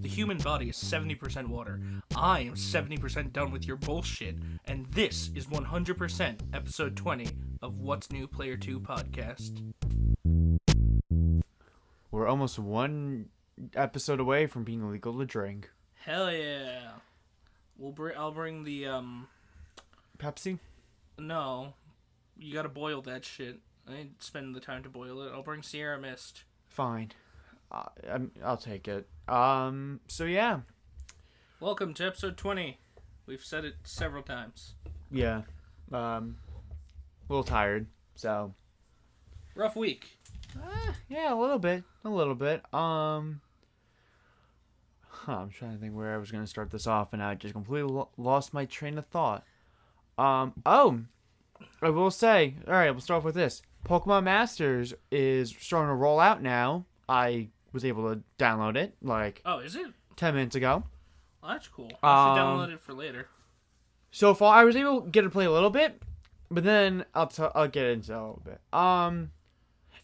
The human body is 70% water. I am 70% done with your bullshit, and this is 100% episode 20 of What's New Player 2 podcast. We're almost one episode away from being legal to drink. Hell yeah. I'll bring the, Pepsi? No. You gotta boil that shit. I ain't spending the time to boil it. I'll bring Sierra Mist. Fine. I'll take it. So yeah. Welcome to episode 20. We've said it several times. Yeah. A little tired, so. Rough week. Yeah, a little bit. I'm trying to think where I was going to start this off, and I just completely lost my train of thought. I will say, alright, we'll start off with this. Pokemon Masters is starting to roll out now. I was able to download it, Oh, is it? 10 minutes ago. Well, that's cool. I should download it for later. So far, I was able to get to play a little bit, but then I'll get into it a little bit.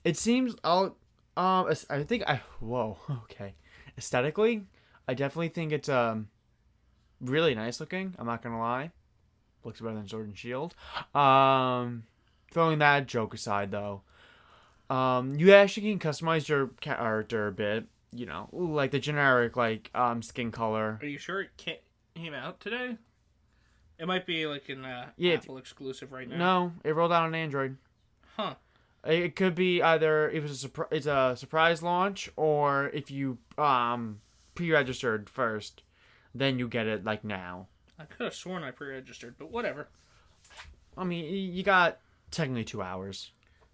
It seems, okay. Aesthetically, I definitely think it's, really nice looking. I'm not gonna lie. Looks better than Sword and Shield. Throwing that joke aside, though, you actually can customize your character a bit. You know, like the generic, skin color. Are you sure it came out today? It might be like an Apple exclusive right now. No, it rolled out on Android. Huh. It could be either if it's a surprise launch, or if you pre-registered first, then you get it now. I could have sworn I pre-registered, but whatever. I mean, you got technically 2 hours.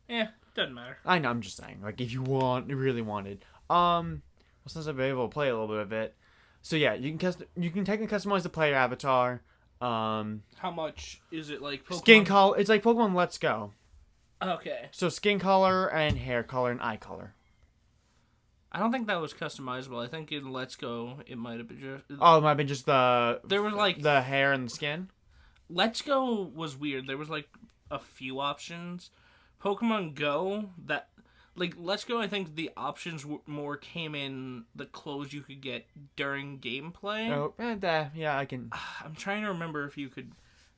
Yeah, doesn't matter. I know, I'm just saying. If you really wanted. Since I've been able to play a little bit of it, so yeah, you can technically customize the player avatar. How much is it like Pokemon? Skin color. It's like Pokemon Let's Go. Okay. So skin color and hair color and eye color. I don't think that was customizable. I think in Let's Go it might have been just. Oh, it might have been just the. There was the hair and the skin. Let's Go was weird. There was a few options. Pokemon Go that. Let's Go, I think the options more came in the clothes you could get during gameplay. Oh, yeah, I can... I'm trying to remember if you could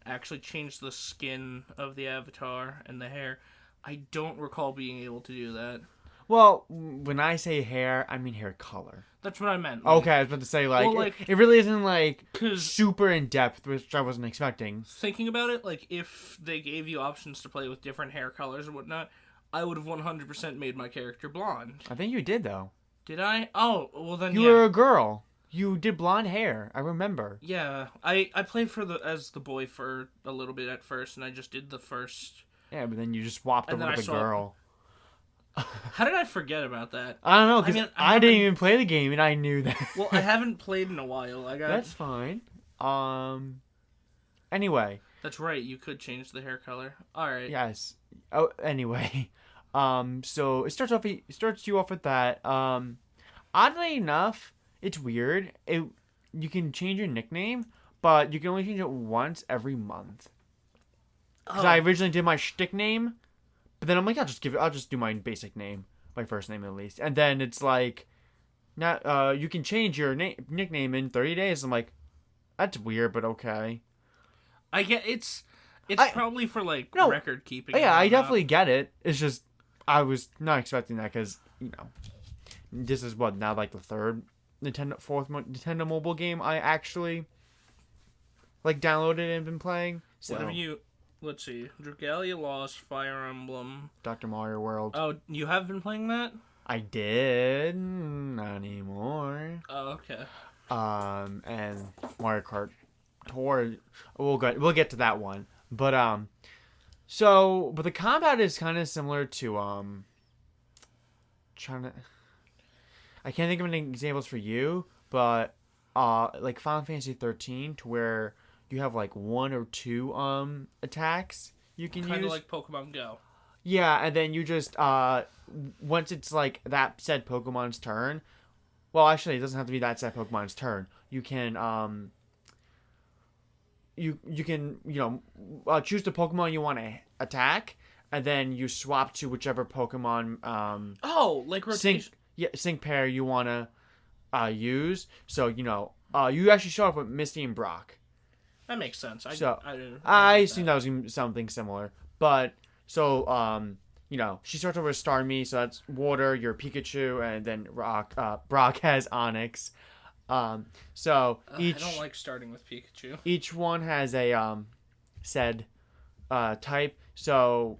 actually change the skin of the avatar and the hair. I don't recall being able to do that. Well, when I say hair, I mean hair color. That's what I meant. Okay, I was about to say, it really isn't, super in-depth, which I wasn't expecting. Thinking about it, if they gave you options to play with different hair colors and whatnot, I would have 100% made my character blonde. I think you did, though. Did I? Oh, well then, You were a girl. You did blonde hair. I remember. Yeah, I played as the boy for a little bit at first, and I just did the first... Yeah, but then you just swapped over with the girl. How did I forget about that? I don't know, because I didn't even play the game, and I knew that. Well, I haven't played in a while. That's fine. Anyway. That's right, you could change the hair color. Alright. Yes. Oh, anyway. So it starts you off with that. Oddly enough, it's weird. You can change your nickname, but you can only change it once every month. Because I originally did my shtick name, but then I'm like, I'll just do my basic name, my first name at least, and then it's you can change your nickname in 30 days. I'm like, that's weird, but okay. I get it's probably for record keeping. Yeah, I definitely get it. It's just I was not expecting that because this is now the fourth Nintendo mobile game I actually downloaded and been playing. So what have you? Let's see, Dragalia Lost, Fire Emblem, Dr. Mario World. Oh, you have been playing that? I did, not anymore. Oh, okay. And Mario Kart Tour. We'll get to that one. But but the combat is kind of similar to I can't think of any examples for you, but Final Fantasy 13, to where you have one or two attacks you can use. Kind of like Pokemon Go. Yeah, and then you just once it's that said Pokemon's turn. Well, actually, it doesn't have to be that said Pokemon's turn. You can you can choose the Pokemon you want to attack, and then you swap to whichever Pokemon like rotation. sync pair you want to use. So you actually show up with Misty and Brock. That makes sense. I assume that was gonna be something similar. But so she starts over with Starmie, so that's water, your Pikachu, and then Brock has Onyx. So each I don't like starting with Pikachu. Each one has a said type, so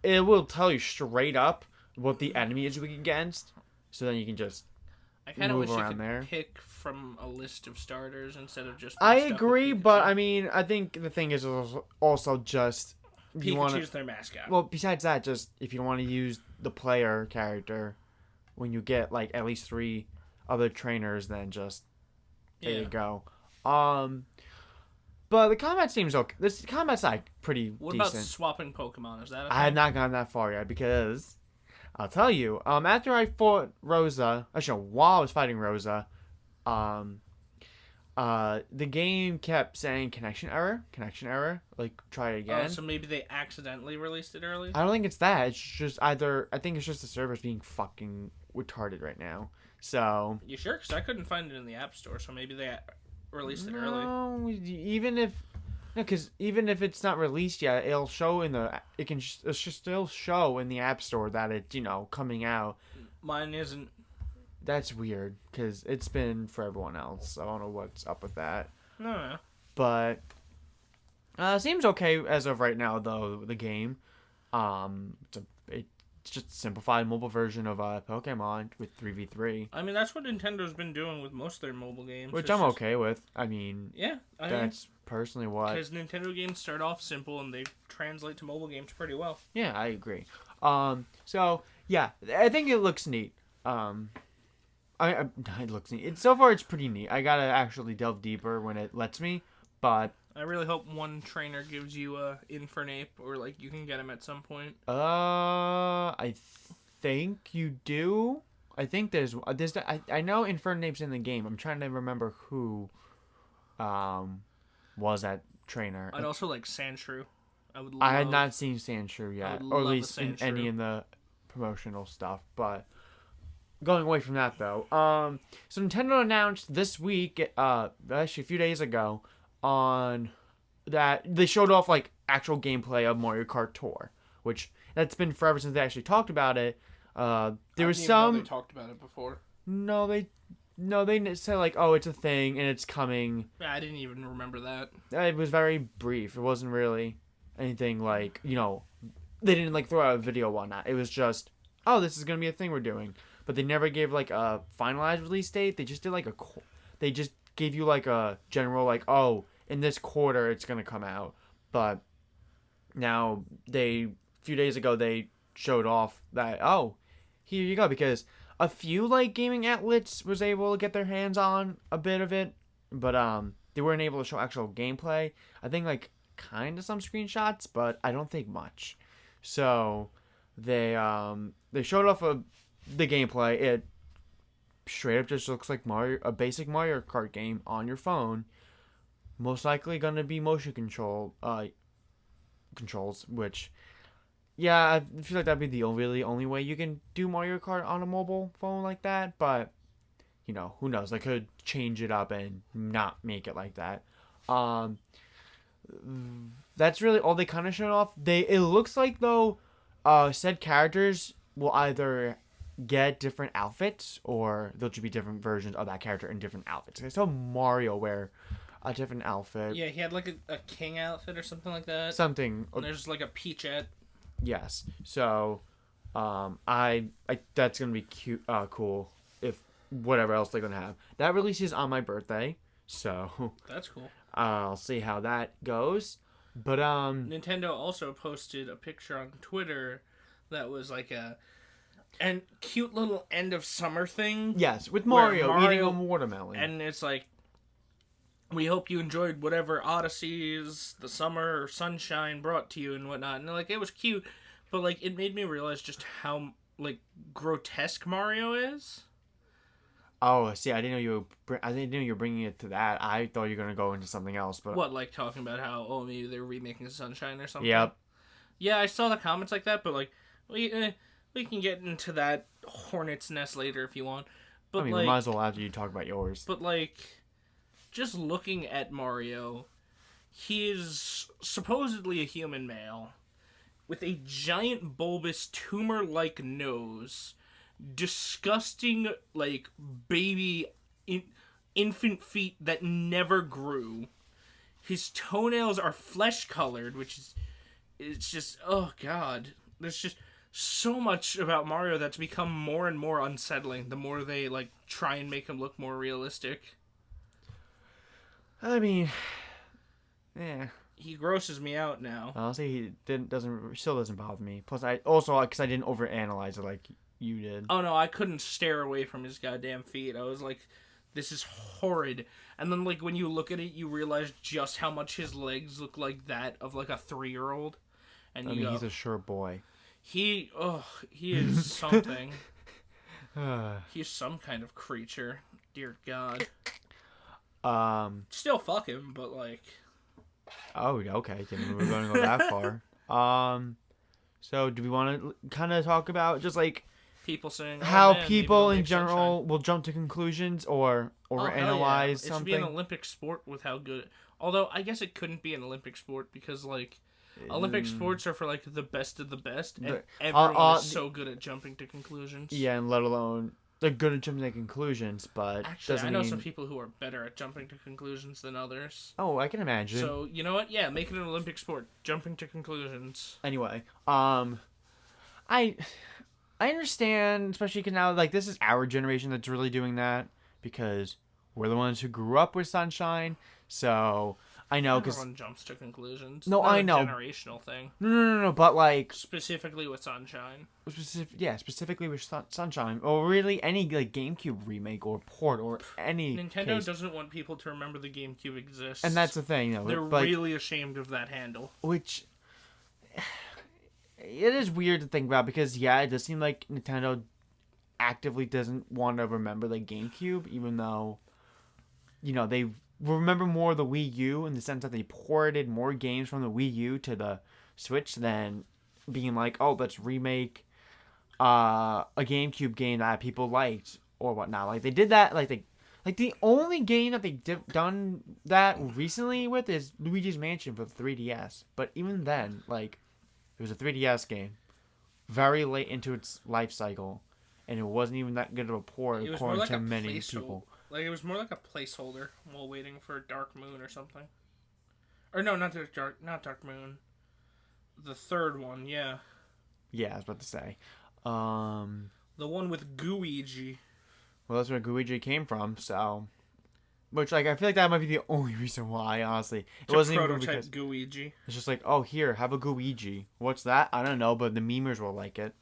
it will tell you straight up what the enemy is weak against. So then you can just I kind of wish you around could there. pick from a list of starters instead of just. I agree, but I mean, I think the thing is also just Pikachu's their mascot. Well, besides that, just if you want to use the player character, when you get like at least 3 other trainers, then just there you go. But the combat seems okay. This combat's like pretty What decent. about swapping Pokemon? Is that a thing? I had not gone that far yet because I'll tell you. After I fought Rosa, actually, while I was fighting Rosa, the game kept saying connection error. Like try it again. Oh, so maybe they accidentally released it early. I don't think it's that. It's just I think it's just the servers being fucking retarded right now. So. You sure? Because I couldn't find it in the App Store, so maybe they released it early. No, because even if it's not released yet, it'll show it should still show in the App Store that it's coming out. Mine isn't. That's weird because it's been for everyone else. I don't know what's up with that. No. But seems okay as of right now though. The game, it's just a simplified mobile version of Pokemon with 3v3. I mean, that's what Nintendo's been doing with most of their mobile games. Which I'm okay with. I mean, yeah, that's personally what. Because Nintendo games start off simple and they translate to mobile games pretty well. Yeah, I agree. So yeah, I think it looks neat. It looks neat. So far, it's pretty neat. I gotta actually delve deeper when it lets me, but I really hope one trainer gives you Infernape, or like you can get him at some point. I think you do. I think there's I know Infernape's in the game. I'm trying to remember who was that trainer. I'd also like Sandshrew. I had not seen Sandshrew yet, or at least in any in the promotional stuff. But going away from that though, so Nintendo announced this week, actually a few days ago, on that they showed off like actual gameplay of Mario Kart Tour, which that's been forever since they actually talked about it. There was some. They talked about it before. No, they said like, oh, it's a thing and it's coming. Yeah, I didn't even remember that. It was very brief. It wasn't really anything like they didn't like throw out a video or whatnot. It was just, oh, this is gonna be a thing we're doing. But they never gave like a finalized release date. They just did like they just gave you like a general like, oh, in this quarter it's gonna come out. But now a few days ago they showed off that, oh, here you go, because a few like gaming outlets was able to get their hands on a bit of it, but they weren't able to show actual gameplay. I think like kind of some screenshots, but I don't think much. So they showed off the gameplay. It straight up just looks like a basic Mario Kart game on your phone. Most likely gonna be motion controls, which, yeah, I feel like that'd be the really only way you can do Mario Kart on a mobile phone like that. But who knows? They could change it up and not make it like that. That's really all they kind of showed off. It looks like though, said characters will either get different outfits or there'll just be different versions of that character in different outfits. I saw Mario wear a different outfit. Yeah, he had like a king outfit or something like that. Something. And there's like a Peachette. Yes. So, I that's gonna be cute. Cool. If whatever else they're gonna have, that releases on my birthday. So that's cool. I'll see how that goes. But Nintendo also posted a picture on Twitter that was like a cute little end of summer thing. Yes, with Mario eating a watermelon. And it's like, we hope you enjoyed whatever odysseys the summer or sunshine brought to you and whatnot. And like, it was cute, but like, it made me realize just how like grotesque Mario is. Oh, see, I didn't know you were bringing it to that. I thought you were gonna go into something else. But what, like talking about how maybe they're remaking Sunshine or something? Yep. Yeah, I saw the comments like that, but like we can get into that hornet's nest later if you want. But I mean, we might as well after you talk about yours. But just looking at Mario, he is supposedly a human male with a giant bulbous tumor-like nose, disgusting baby infant feet that never grew. His toenails are flesh-colored, it's just, oh god. There's just so much about Mario that's become more and more unsettling the more they try and make him look more realistic. I mean, yeah. He grosses me out now. Honestly, he still doesn't bother me. Plus, because I didn't overanalyze it like you did. Oh no, I couldn't stare away from his goddamn feet. I was like, this is horrid. And then when you look at it, you realize just how much his legs look like that of a 3-year-old. And he's a short boy. He is something. He's some kind of creature. Dear God. Still fuck him, but Oh, okay. Didn't we going to go that far? So do we want to kind of talk about just people saying how people in general will jump to conclusions or analyze something? It should be an Olympic sport with how good. Although I guess it couldn't be an Olympic sport because Olympic sports are for the best of the best, and everyone is so good at jumping to conclusions. Yeah, and let alone they're good at jumping to conclusions, but actually, I know some people who are better at jumping to conclusions than others. Oh, I can imagine. So you know what? Yeah, make it an Olympic sport, jumping to conclusions. Anyway, I understand, especially because now this is our generation that's really doing that because we're the ones who grew up with Sunshine. So I know because everyone jumps to conclusions. No, I know. Generational thing. No. But specifically with Sunshine. Specifically with Sunshine, or really any GameCube remake or port or any. Nintendo doesn't want people to remember the GameCube exists, and that's the thing. They're really ashamed of that handle. Which it is weird to think about because it does seem like Nintendo actively doesn't want to remember the GameCube, even though they remember more of the Wii U in the sense that they ported more games from the Wii U to the Switch than being let's remake a GameCube game that people liked or whatnot. They did that the only game that they done that recently with is Luigi's Mansion for the 3DS. But even then, it was a 3DS game, very late into its life cycle, and it wasn't even that good of a port according to many people. It was more like a placeholder while waiting for Dark Moon or something. Or no, not Dark Moon. The third one, yeah. Yeah, I was about to say. The one with Gooigi. Well, that's where Gooigi came from, so. Which, I feel like that might be the only reason why, honestly. It wasn't even because Gooigi. It's just oh, here, have a Gooigi. What's that? I don't know, but the memers will like it.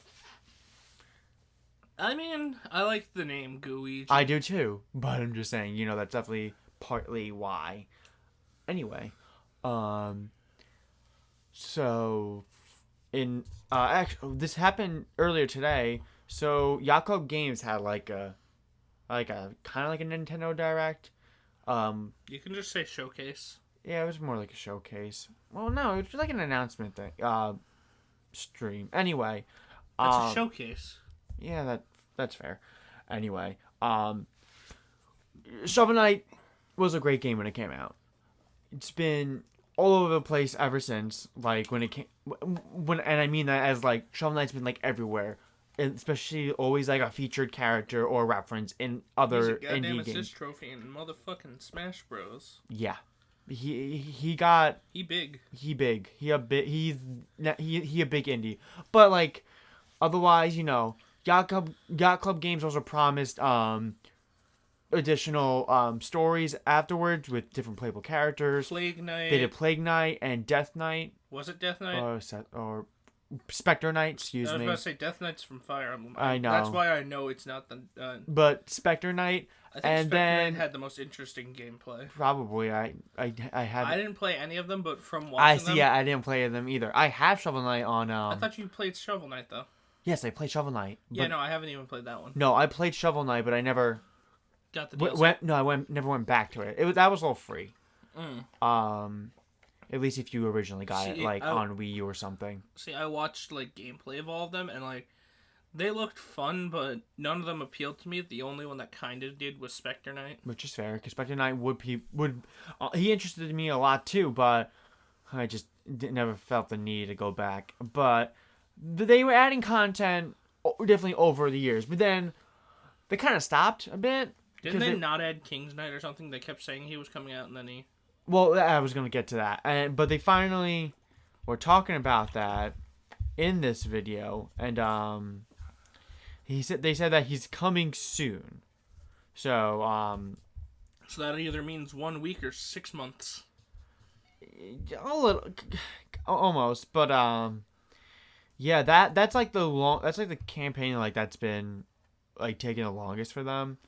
I mean, I like the name Gooigi. I do too, but I'm just saying, that's definitely partly why. Anyway, so actually, this happened earlier today. So Yacht Club Games had a kind of like a Nintendo Direct. You can just say showcase. Yeah, it was more like a showcase. Well, no, it was like an announcement thing. Stream. Anyway, that's a showcase. Yeah, that's fair. Anyway, Shovel Knight was a great game when it came out. It's been all over the place ever since. When it came, and I mean that as Shovel Knight's been everywhere, and especially always a featured character or reference in other indie games. He's a goddamn assist trophy in motherfucking Smash Bros. Yeah, he big. He's a big indie, but otherwise, Yacht Club Games also promised additional stories afterwards with different playable characters. Plague Knight. They did Plague Knight and Death Knight. Was it Death Knight? Or Spectre Knight, excuse me. I was about to say Death Knight's from Fire Emblem. I know. That's why I know it's not the... but Spectre Knight... I think Spectre Knight had the most interesting gameplay. Probably. I didn't play any of them, but from watching them... Yeah, I didn't play them either. I have Shovel Knight on... I thought you played Shovel Knight, though. Yes, I played Shovel Knight. Yeah, no, I haven't even played that one. No, I played Shovel Knight, but I never... Got the DLC. Never went back to it. That was all free. At least if you originally got it on Wii U or something. See, I watched gameplay of all of them, and They looked fun, but none of them appealed to me. The only one that kind of did was Spectre Knight. which is fair. Because Spectre Knight he interested me a lot too, but I just never felt the need to go back. But they were adding content definitely over the years, but then they kind of stopped a bit. Didn't they not add King's Knight or something? They kept saying he was coming out, and then he... Well, I was gonna get to that, but they finally were talking about that in this video, and they said that he's coming soon. So So that either means 1 week or 6 months. a little, almost, but yeah, that's like the campaign like that's been like taking the longest for them.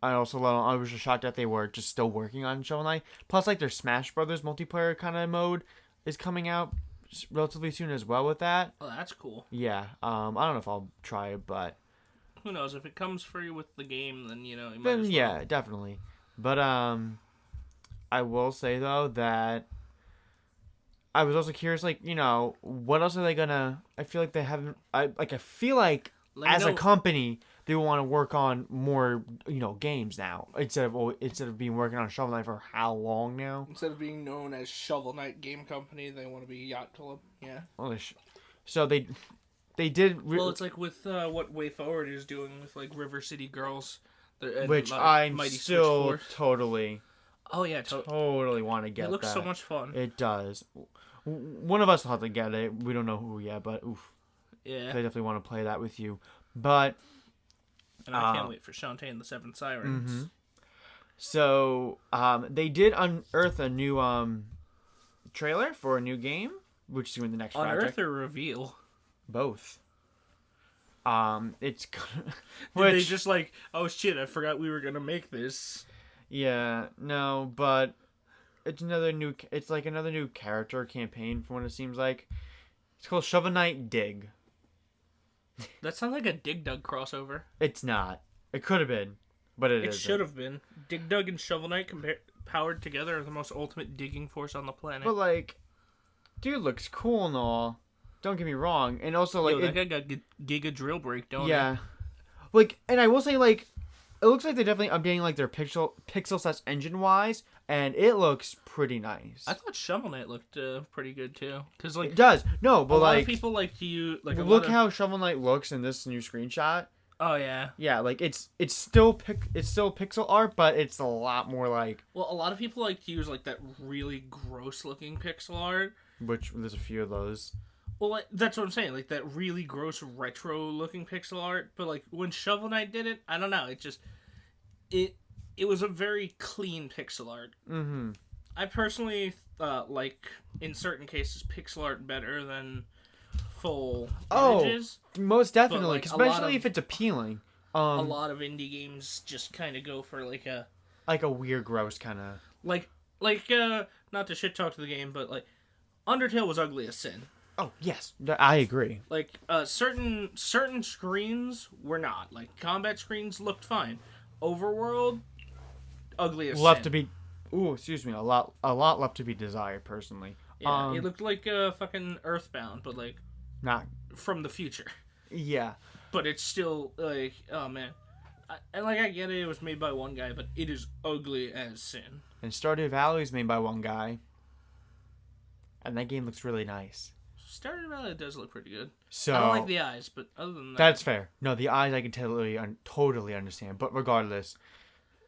I was just shocked that they were just still working on Shovel Knight. Plus, like their Smash Brothers multiplayer kind of mode is coming out relatively soon as well with that. Oh, that's cool. Yeah. I don't know if I'll try it, but who knows? If it comes free with the game, then you might then as well. yeah, definitely. But I will say though that I was also curious, like what else are they gonna? I feel like they haven't. I feel like as a company they want to work on more games now instead of being working on Shovel Knight for how long now? Instead of being known as Shovel Knight Game Company, they want to be Yacht Club. Yeah. Well, so they did. Well, it's like with what Way Forward is doing with like River City Girls, which I'm still totally. Oh yeah, totally want to get. It looks so much fun. It does. One of us will have to get it. We don't know who yet, but oof. Yeah. I definitely want to play that with you, but. And I can't wait for Shantae and the Seven Sirens. Mm-hmm. So they did unearth a new trailer for a new game, which is in the next project. Unearth or reveal? Both. It's Did they just like, oh shit, I forgot we were gonna make this. Yeah, no, but it's another new character campaign from what it seems like. It's called Shovel Knight Dig. That sounds like a Dig Dug crossover. It's not. It could have been, but it isn't. It should have been. Dig Dug and Shovel Knight powered together are the most ultimate digging force on the planet. But like, dude looks cool and all. Don't get me wrong, and also like that guy got Giga Drill Break, don't yeah, like, and I will say like, it looks like they're definitely updating like their pixel sets engine wise, and it looks pretty nice. I thought Shovel Knight looked pretty good too, because like it does. No, but a like lot of people like to use like look how Shovel Knight looks in this new screenshot. Oh yeah. Yeah, like it's still pixel art, but it's a lot more like. Well, a lot of people like to use like that really gross looking pixel art. Which there's a few of those. Well, like, that's what I'm saying. Like that really gross retro looking pixel art. But like when Shovel Knight did it, I don't know. It just it was a very clean pixel art. Mm-hmm. I personally like in certain cases pixel art better than full images. Most definitely, like, especially if it's appealing. A lot of indie games just kind of go for like a weird, gross kind of like not to shit talk to the game, but like Undertale was ugly as sin. Oh yes, I agree. Like certain screens were not. Like combat screens looked fine. Overworld, ugly as left sin. to be. Ooh, excuse me. A lot left to be desired. Personally, yeah, it looked like fucking Earthbound, but like not from the future. Yeah, but it's still like, oh man, and like I get it, it was made by one guy, but it is ugly as sin. And Stardew Valley is made by one guy, and that game looks really nice. Stardew Valley does look pretty good. So I don't like the eyes, but other than that, that's fair. No, the eyes I can totally understand. But regardless,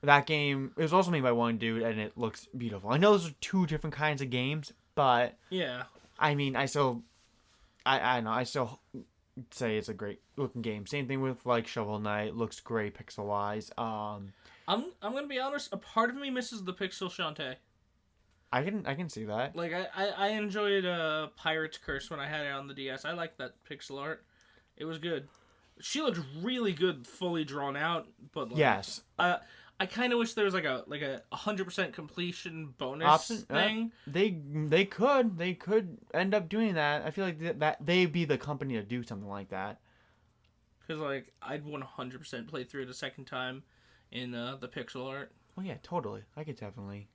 that game it was also made by one dude, and it looks beautiful. I know those are two different kinds of games, but yeah, I mean, I still say it's a great looking game. Same thing with like Shovel Knight, looks great pixel wise. I'm gonna be honest. A part of me misses the pixel Shantae. I can see that. Like I enjoyed Pirate's Curse when I had it on the DS. I liked that pixel art. It was good. She looked really good, fully drawn out. But like, yes, I kind of wish there was like a 100% completion bonus thing. They could end up doing that. I feel like that they'd be the company to do something like that. Because like I'd 100% play through it a second time in the pixel art. Oh yeah, totally. I could definitely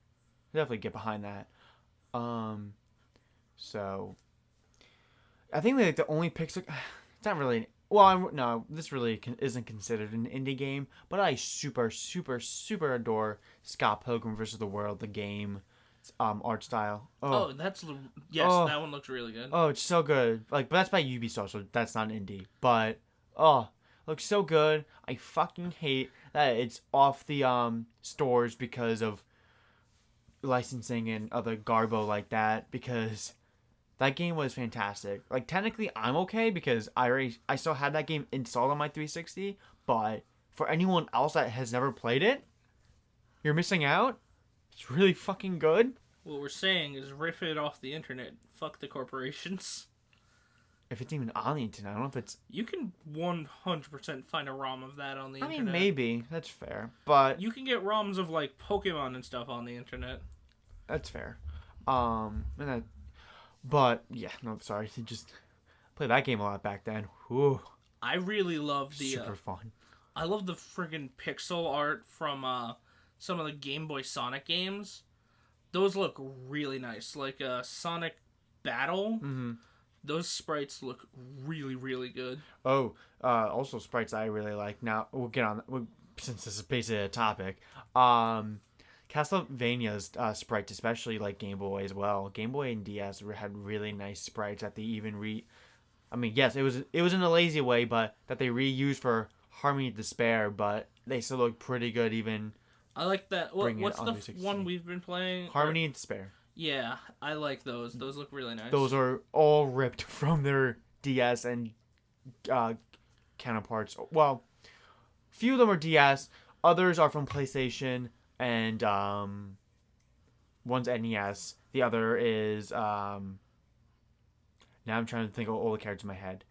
get behind that. So I think like the only pixel. It's not really Well, no, this really isn't considered an indie game, but I super, super, super adore Scott Pilgrim vs. the World, the game, art style. Oh, Oh, yes, oh, that one looks really good. oh, it's so good. Like, but that's by Ubisoft, so that's not an indie. But oh, looks so good. I fucking hate that it's off the stores because of licensing and other garbo like that. Because that game was fantastic. Like technically, I'm okay because I still had that game installed on my 360. But for anyone else that has never played it, you're missing out. It's really fucking good. What we're saying is rip it off the internet. Fuck the corporations. If it's even on the internet, I don't know if it's. You can 100% find a ROM of that on the I internet. mean, maybe that's fair, but You can get ROMs of like Pokemon and stuff on the internet. that's fair. And that, but yeah, no, sorry, just played that game a lot back then. Whew, I really love the super fun. I love the friggin' pixel art from some of the Game Boy Sonic games. Those look really nice. Like Sonic Battle. Mm-hmm. Those sprites look really, really good. Oh, also sprites I really like. Now we'll get on since this is basically a topic. Castlevania's sprites, especially like Game Boy as well. Game Boy and DS had really nice sprites that they even I mean, yes, it was in a lazy way, but that they reused for Harmony of Despair, but they still look pretty good even. I like that. What's the 360. one we've been playing? Harmony and Despair. Yeah, I like those. Those look really nice. Those are all ripped from their DS and counterparts. Well, few of them are DS, others are from PlayStation, and one's NES. The other is now I'm trying to think of all the characters in my head.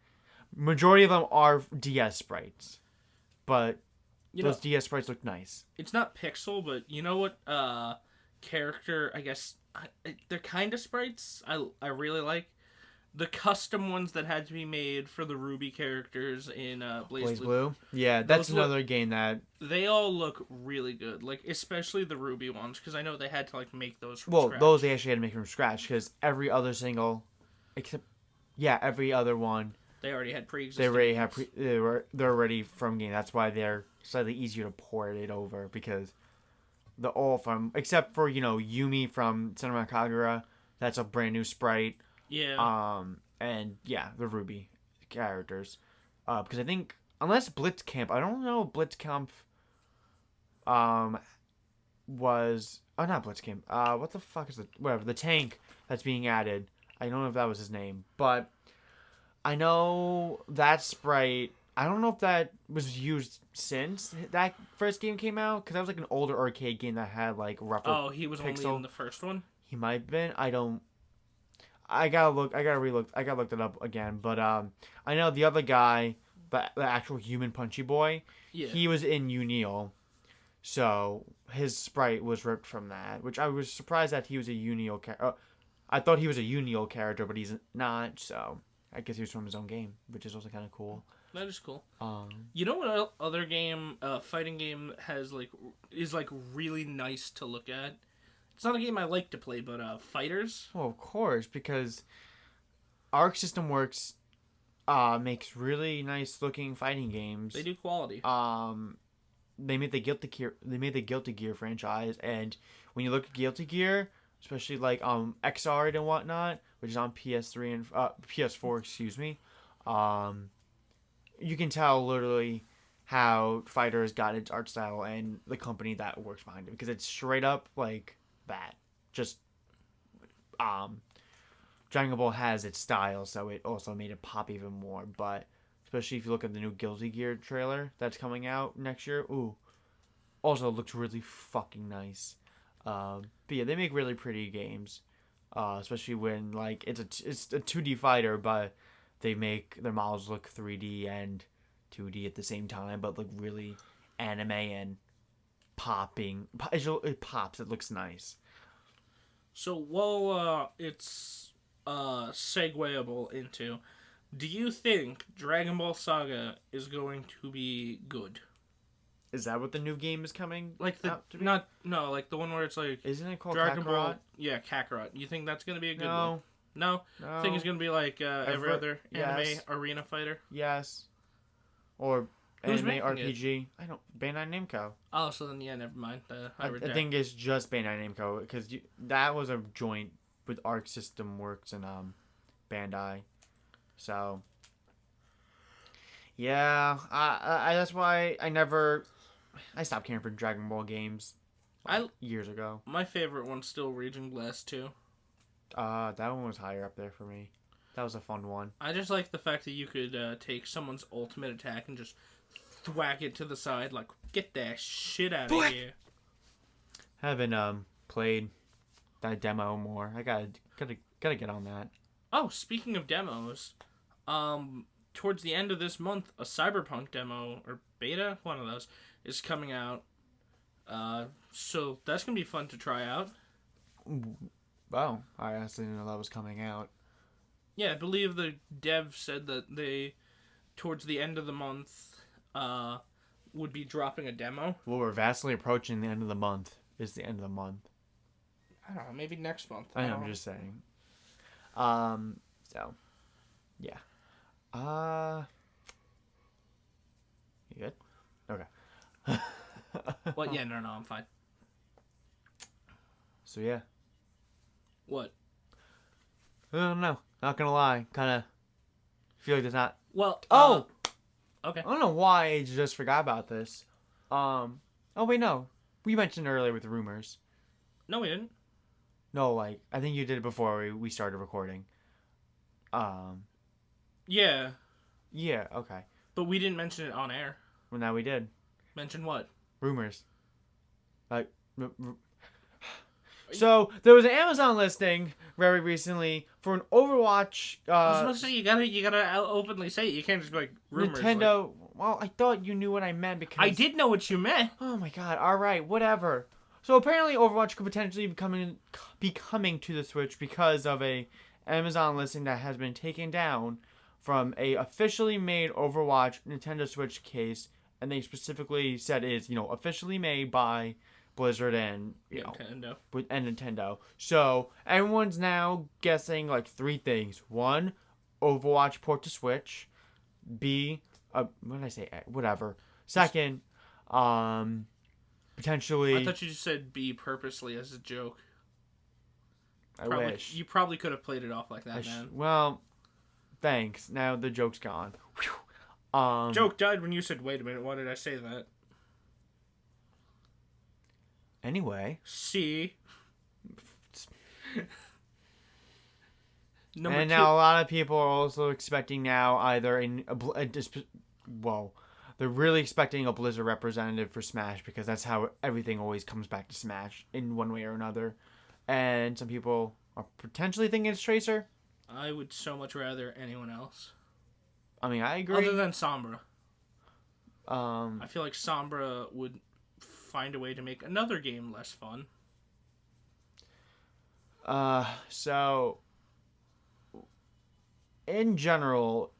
Majority of them are DS sprites, but those DS sprites look nice. It's not pixel, but you know what? Character, I guess they're kind of sprites. I really like the custom ones that had to be made for the Ruby characters in Blaze Blue. Yeah, that's another game that they all look really good. Like especially the Ruby ones, because I know they had to like make those from scratch. Those they actually had to make from scratch because every other single, except every other one. They already had pre-existing. They already have they're already from game. That's why they're slightly easier to port it over because the all from except for Yumi from Cinema Kagura. That's a brand new sprite. Yeah. And the Ruby characters. Because I think unless Blitzcamp, I don't know Blitzcamp. Was not Blitzcamp. What the fuck is the tank that's being added? I don't know if that was his name, but I know that sprite. I don't know if that was used since that first game came out because that was like an older arcade game that had like rougher. Oh, he was only in the first one. He might have been. I don't. I gotta look. I gotta relook. I gotta look it up again. But I know the other guy, the actual human Punchy Boy. Yeah. He was in Unio, so his sprite was ripped from that. Which I was surprised that he was a Unio character. I thought he was a Unio character, but he's not. So I guess he was from his own game, which is also kind of cool. That is cool. You know what other game, fighting game is really nice to look at? It's not a game I like to play, but Fighters. Well, of course, because Arc System Works makes really nice looking fighting games. They do quality. They made the Guilty Gear. They made the Guilty Gear franchise, and when you look at Guilty Gear, especially like XR and whatnot, which is on PS3 and PS4, excuse me, you can tell literally how Fighters got its art style and the company that works behind it because it's straight up like that. Just Dragon Ball has its style, so it also made it pop even more. But especially if you look at the new Guilty Gear trailer that's coming out next year, also looks really fucking nice. But yeah, they make really pretty games, especially when like it's a 2D fighter, but they make their models look 3D and 2D at the same time, but look really anime and popping. It pops. It looks nice. So while it's segueable into, do you think Dragon Ball Saga is going to be good? Is that what the new game is coming? Like like the one where it's like isn't it called Dragon Kakarot? Ball? Yeah, Kakarot. You think that's gonna be a good one? No. I think it's gonna be like every other anime arena fighter. Yes. or Who's anime making RPG. I don't Bandai Namco. Oh, so then yeah, never mind. I I think it's just Bandai Namco because that was a joint with Arc System Works and Bandai. So yeah, I that's why I stopped caring for Dragon Ball games years ago. My favorite one's still Raging Blast 2. That one was higher up there for me. That was a fun one. I just like the fact that you could take someone's ultimate attack and just thwack it to the side, like, get that shit out of here. Haven't played that demo more. I gotta get on that. Oh, speaking of demos, towards the end of this month, a Cyberpunk demo, or beta, one of those, is coming out. So that's gonna be fun to try out. Oh, I honestly didn't know that was coming out. Yeah, I believe the dev said that they, towards the end of the month, would be dropping a demo. Well, we're vastly approaching the end of the month. It's the end of the month. I don't know, maybe next month. I'm just saying. So, yeah. You good? Okay. Well, yeah, no, I'm fine. So, yeah. What? I don't know. Not gonna lie. Kind of feel like there's not... Well, okay. I don't know why I just forgot about this. Oh, wait, no. We mentioned earlier with the rumors. No, we didn't. No, like, I think you did it before we started recording. Yeah. Yeah, okay. But we didn't mention it on air. Well, now we did. Mention what? Rumors. Like, so, there was an Amazon listing very recently for an Overwatch... I was supposed to say, you gotta openly say it. You can't just be like, rumors. Nintendo... Well, I thought you knew what I meant because... I did know what you meant. Oh my god, alright, whatever. So apparently Overwatch could potentially be coming to the Switch because of a Amazon listing that has been taken down from a officially made Overwatch Nintendo Switch case, and they specifically said it's, officially made by Blizzard and, Nintendo. So everyone's now guessing like three things. One, Overwatch port to Switch. B, what did I say? Whatever. Second, potentially... I thought you just said B purposely as a joke. I wish. You probably could have played it off like that, man. Well, thanks. Now the joke's gone. Joke died when you said, wait a minute, why did I say that? Anyway. C. And now a lot of people are also expecting now either they're really expecting a Blizzard representative for Smash because that's how everything always comes back to Smash in one way or another. And some people are potentially thinking it's Tracer. I would so much rather anyone else. I mean, I agree. Other than Sombra. I feel like Sombra would find a way to make another game less fun. So... in general,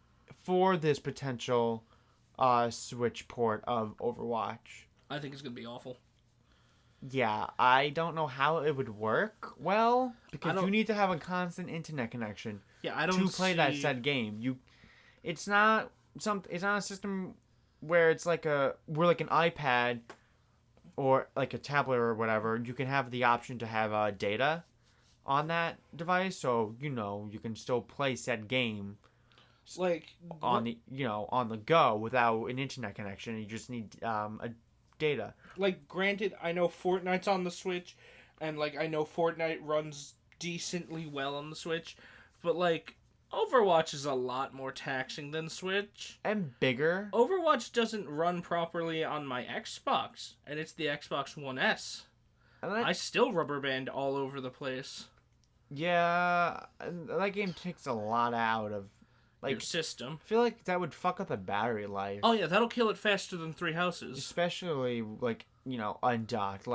for this potential Switch port of Overwatch, I think it's going to be awful. Yeah, I don't know how it would work well because you need to have a constant internet connection. Yeah, I don't to play that said game. It's not a system where it's like an iPad or like a tablet or whatever. You can have the option to have data on that device, so you can still play said game on the go without an internet connection. You just need a data. Like, granted, I know Fortnite's on the Switch, and I know Fortnite runs decently well on the Switch, but Overwatch is a lot more taxing than Switch. And bigger. Overwatch doesn't run properly on my Xbox, and it's the Xbox One S. I still rubber band all over the place. Yeah, that game takes a lot out of your system. I feel like that would fuck up the battery life. Oh yeah, that'll kill it faster than Three Houses. Especially undocked,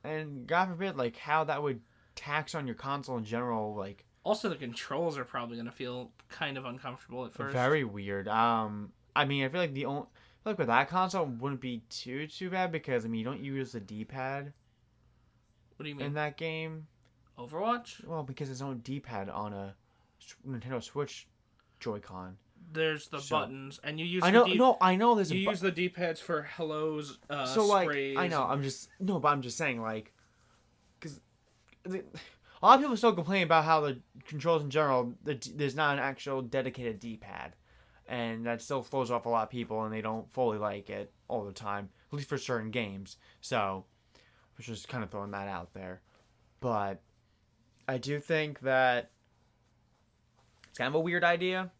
and God forbid how that would tax on your console in general, Also, the controls are probably gonna feel kind of uncomfortable at first. Very weird. I mean, I feel like with that console it wouldn't be too bad because you don't use the D-pad. What do you mean? In that game? Overwatch? Well, because there's no D-pad on a Nintendo Switch Joy-Con. there's the buttons, and you use I know. the No, I know. There's you use the D-pads for hellos, so like sprays. I know. But I'm just saying like, because a lot of people still complain about how the controls in general, there's not an actual dedicated D-pad, and that still throws off a lot of people, and they don't fully like it all the time, at least for certain games. So, I was just kind of throwing that out there, but I do think that it's kind of a weird idea.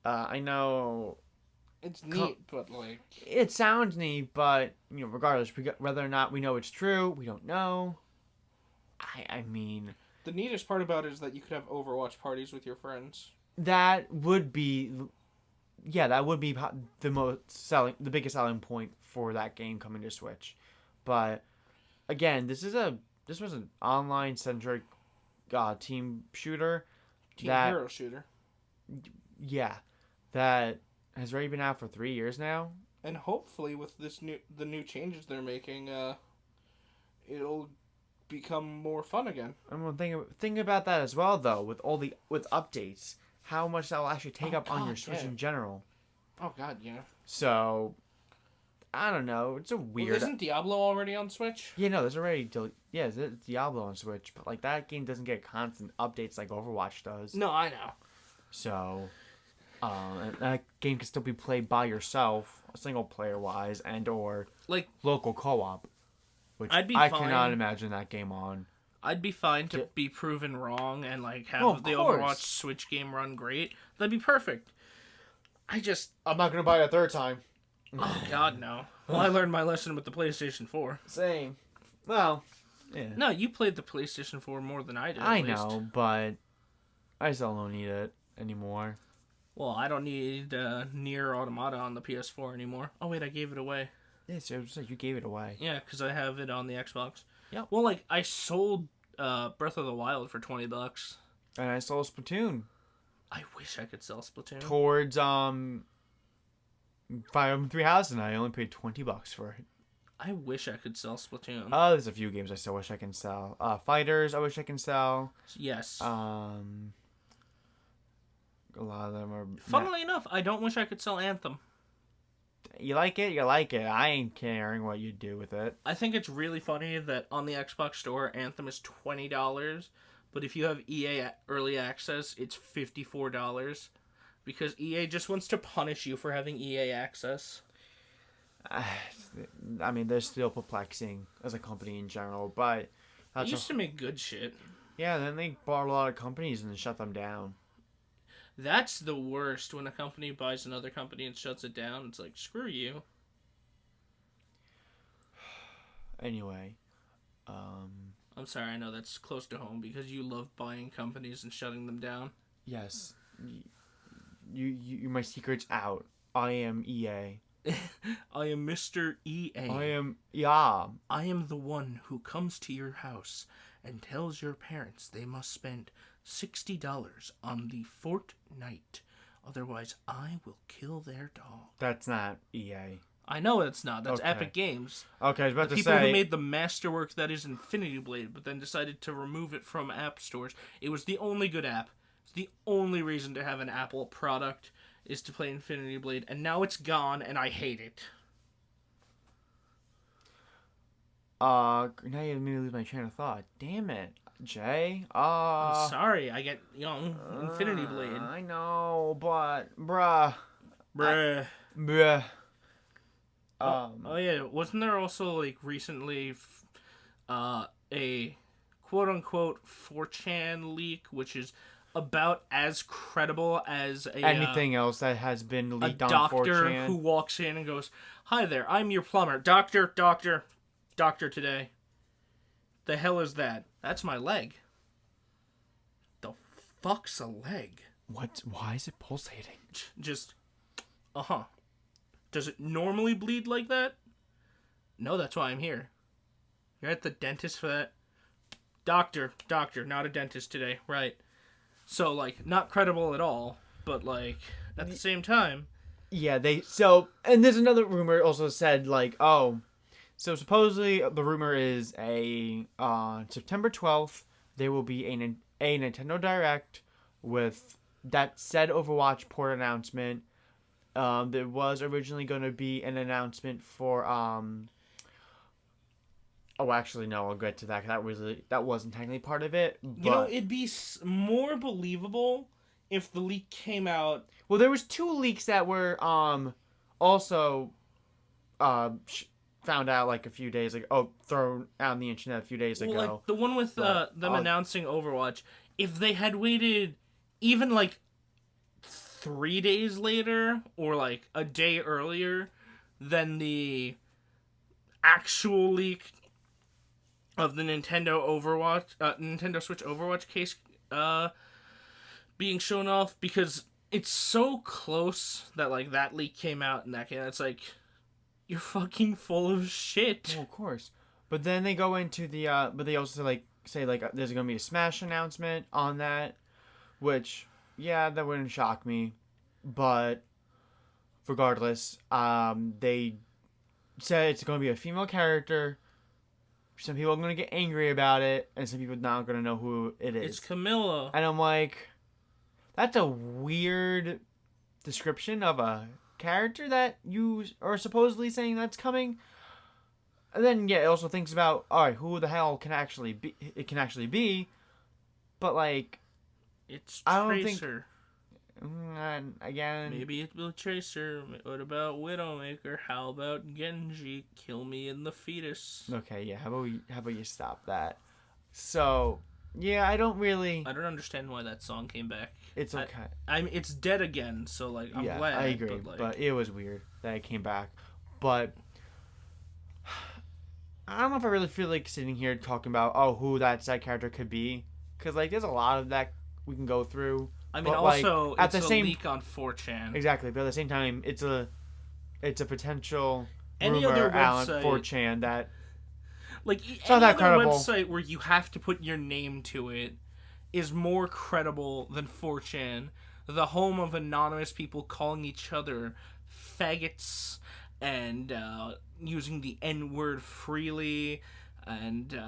I know It's neat, but like it sounds neat, but regardless, whether or not we know it's true, we don't know. I mean, the neatest part about it is that you could have Overwatch parties with your friends. that would be, that would be the biggest selling point for that game coming to Switch. But again, this was an online centric team shooter. Hero shooter. Yeah, that has already been out for 3 years now. And hopefully, with the new changes they're making, it'll become more fun again. I'm gonna think about that as well, though. With updates, how much that will actually take up on your Switch in general. Oh God, yeah. So, I don't know. It's a weird. Isn't Diablo already on Switch? Yeah, no, there's already it's Diablo on Switch, but like that game doesn't get constant updates like Overwatch does. No, I know. So, and that game can still be played by yourself, single player wise, and or like local co-op, which I cannot imagine that game on. I'd be fine to be proven wrong and like have of the course. Overwatch Switch game run great. That'd be perfect. I'm not gonna buy it a third time. Oh God, no. Well, I learned my lesson with the PlayStation 4. Same. Well, yeah. No, you played the PlayStation 4 more than I did. I know, but I still don't need it anymore. Well, I don't need Nier Automata on the PS4 anymore. Oh wait, I gave it away. Yeah, so you gave it away. Yeah, because I have it on the Xbox. Yeah. Well, like I sold Breath of the Wild for $20. And I sold Splatoon. I wish I could sell Splatoon. Towards Fire Emblem Three Houses, and I only paid $20 for it. I wish I could sell Splatoon. There's a few games I still wish I can sell. Fighters, I wish I can sell. Yes. A lot of them are. Funnily enough, I don't wish I could sell Anthem. You like it, you like it. I ain't caring what you do with it. I think it's really funny that on the Xbox Store, Anthem is $20, but if you have EA Early Access, it's $54. Because EA just wants to punish you for having EA Access. I mean, they're still perplexing as a company in general, but... They used to make good shit. Yeah, then they bought a lot of companies and shut them down. That's the worst, when a company buys another company and shuts it down. It's like, screw you. Anyway, I'm sorry, I know that's close to home because you love buying companies and shutting them down. Yes. You my secret's out. I am EA. I am Mr. EA. I am the one who comes to your house and tells your parents they must spend $60 on the Fortnite. Otherwise, I will kill their dog. That's not EA. I know it's not. That's Okay. Epic Games. Okay, I was about The to people say... who made the masterwork that is Infinity Blade, but then decided to remove it from app stores. It was the only good app. It's the only reason to have an Apple product is to play Infinity Blade, and now it's gone, and I hate it. Now you made me lose my train of thought. Damn it, Jay. I'm sorry, I get young. Infinity Blade. I know, but bruh. Bruh. Oh yeah, wasn't there also like recently a quote unquote 4chan leak, which is about as credible as anything else that has been leaked on 4chan? A doctor who walks in and goes, "Hi there, I'm your plumber. Doctor today." The hell is that? That's my leg. The fuck's a leg? What? Why is it pulsating? Just, Does it normally bleed like that? No, that's why I'm here. You're at the dentist for that? Doctor, not a dentist today. Right. So, like, not credible at all, but, like, at the same time... Yeah, and there's another rumor also said, like, so supposedly the rumor is September 12th, there will be a Nintendo Direct with that said Overwatch port announcement. There was originally going to be an announcement for Oh, actually, no. I'll get to that. That wasn't technically part of it, You know, but it'd be more believable if the leak came out. well, there was two leaks that were also found out like a few days ago. Oh, thrown out on the internet a few days Well, ago. like the one with them announcing Overwatch. If they had waited even like 3 days later or like a day earlier than the actual leak of the Nintendo Switch Overwatch case being shown off, because it's so close that like that leak came out and it's like, you're fucking full of shit. Well, of course, but then they go into the but they also say there's gonna be a Smash announcement on that, which yeah, that wouldn't shock me, but regardless, they said it's gonna be a female character. Some people are gonna get angry about it, and some people not gonna know who it is. It's Camilla. And I'm like, that's a weird description of a character that you are supposedly saying that's coming. And then yeah, it also thinks about, all right, who the hell can actually be? It can actually be, but like, It's I don't Tracer. Again, Maybe it will Tracer. What about Widowmaker? How about Genji? Kill me in the fetus. okay, yeah. How about you stop that? So yeah, I don't understand why that song came back. It's okay. It's dead again, so like I'm yeah, glad. I agree, but it was weird that it came back. But I don't know if I really feel like sitting here talking about who that side character could be, because like there's a lot of that we can go through. I mean, but, also like, it's a leak on 4chan. Exactly, but at the same time, it's a potential Any rumor other on website 4chan that like it's any not that other credible. website where you have to put your name to it is more credible than 4chan, the home of anonymous people calling each other faggots and using the N-word freely and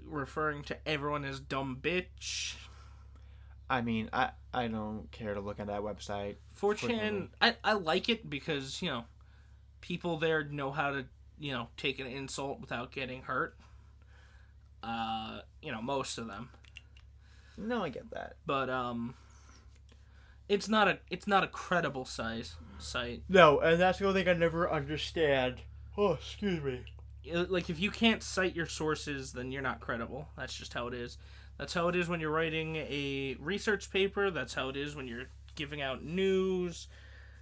referring to everyone as dumb bitch. I mean, I don't care to look at that website. 4chan, I like it because, people there know how to, take an insult without getting hurt. Most of them. No, I get that. But it's not a credible site. No, and that's the only thing I never understand. Oh, excuse me. Like, if you can't cite your sources, then you're not credible. That's just how it is. That's how it is when you're writing a research paper. That's how it is when you're giving out news.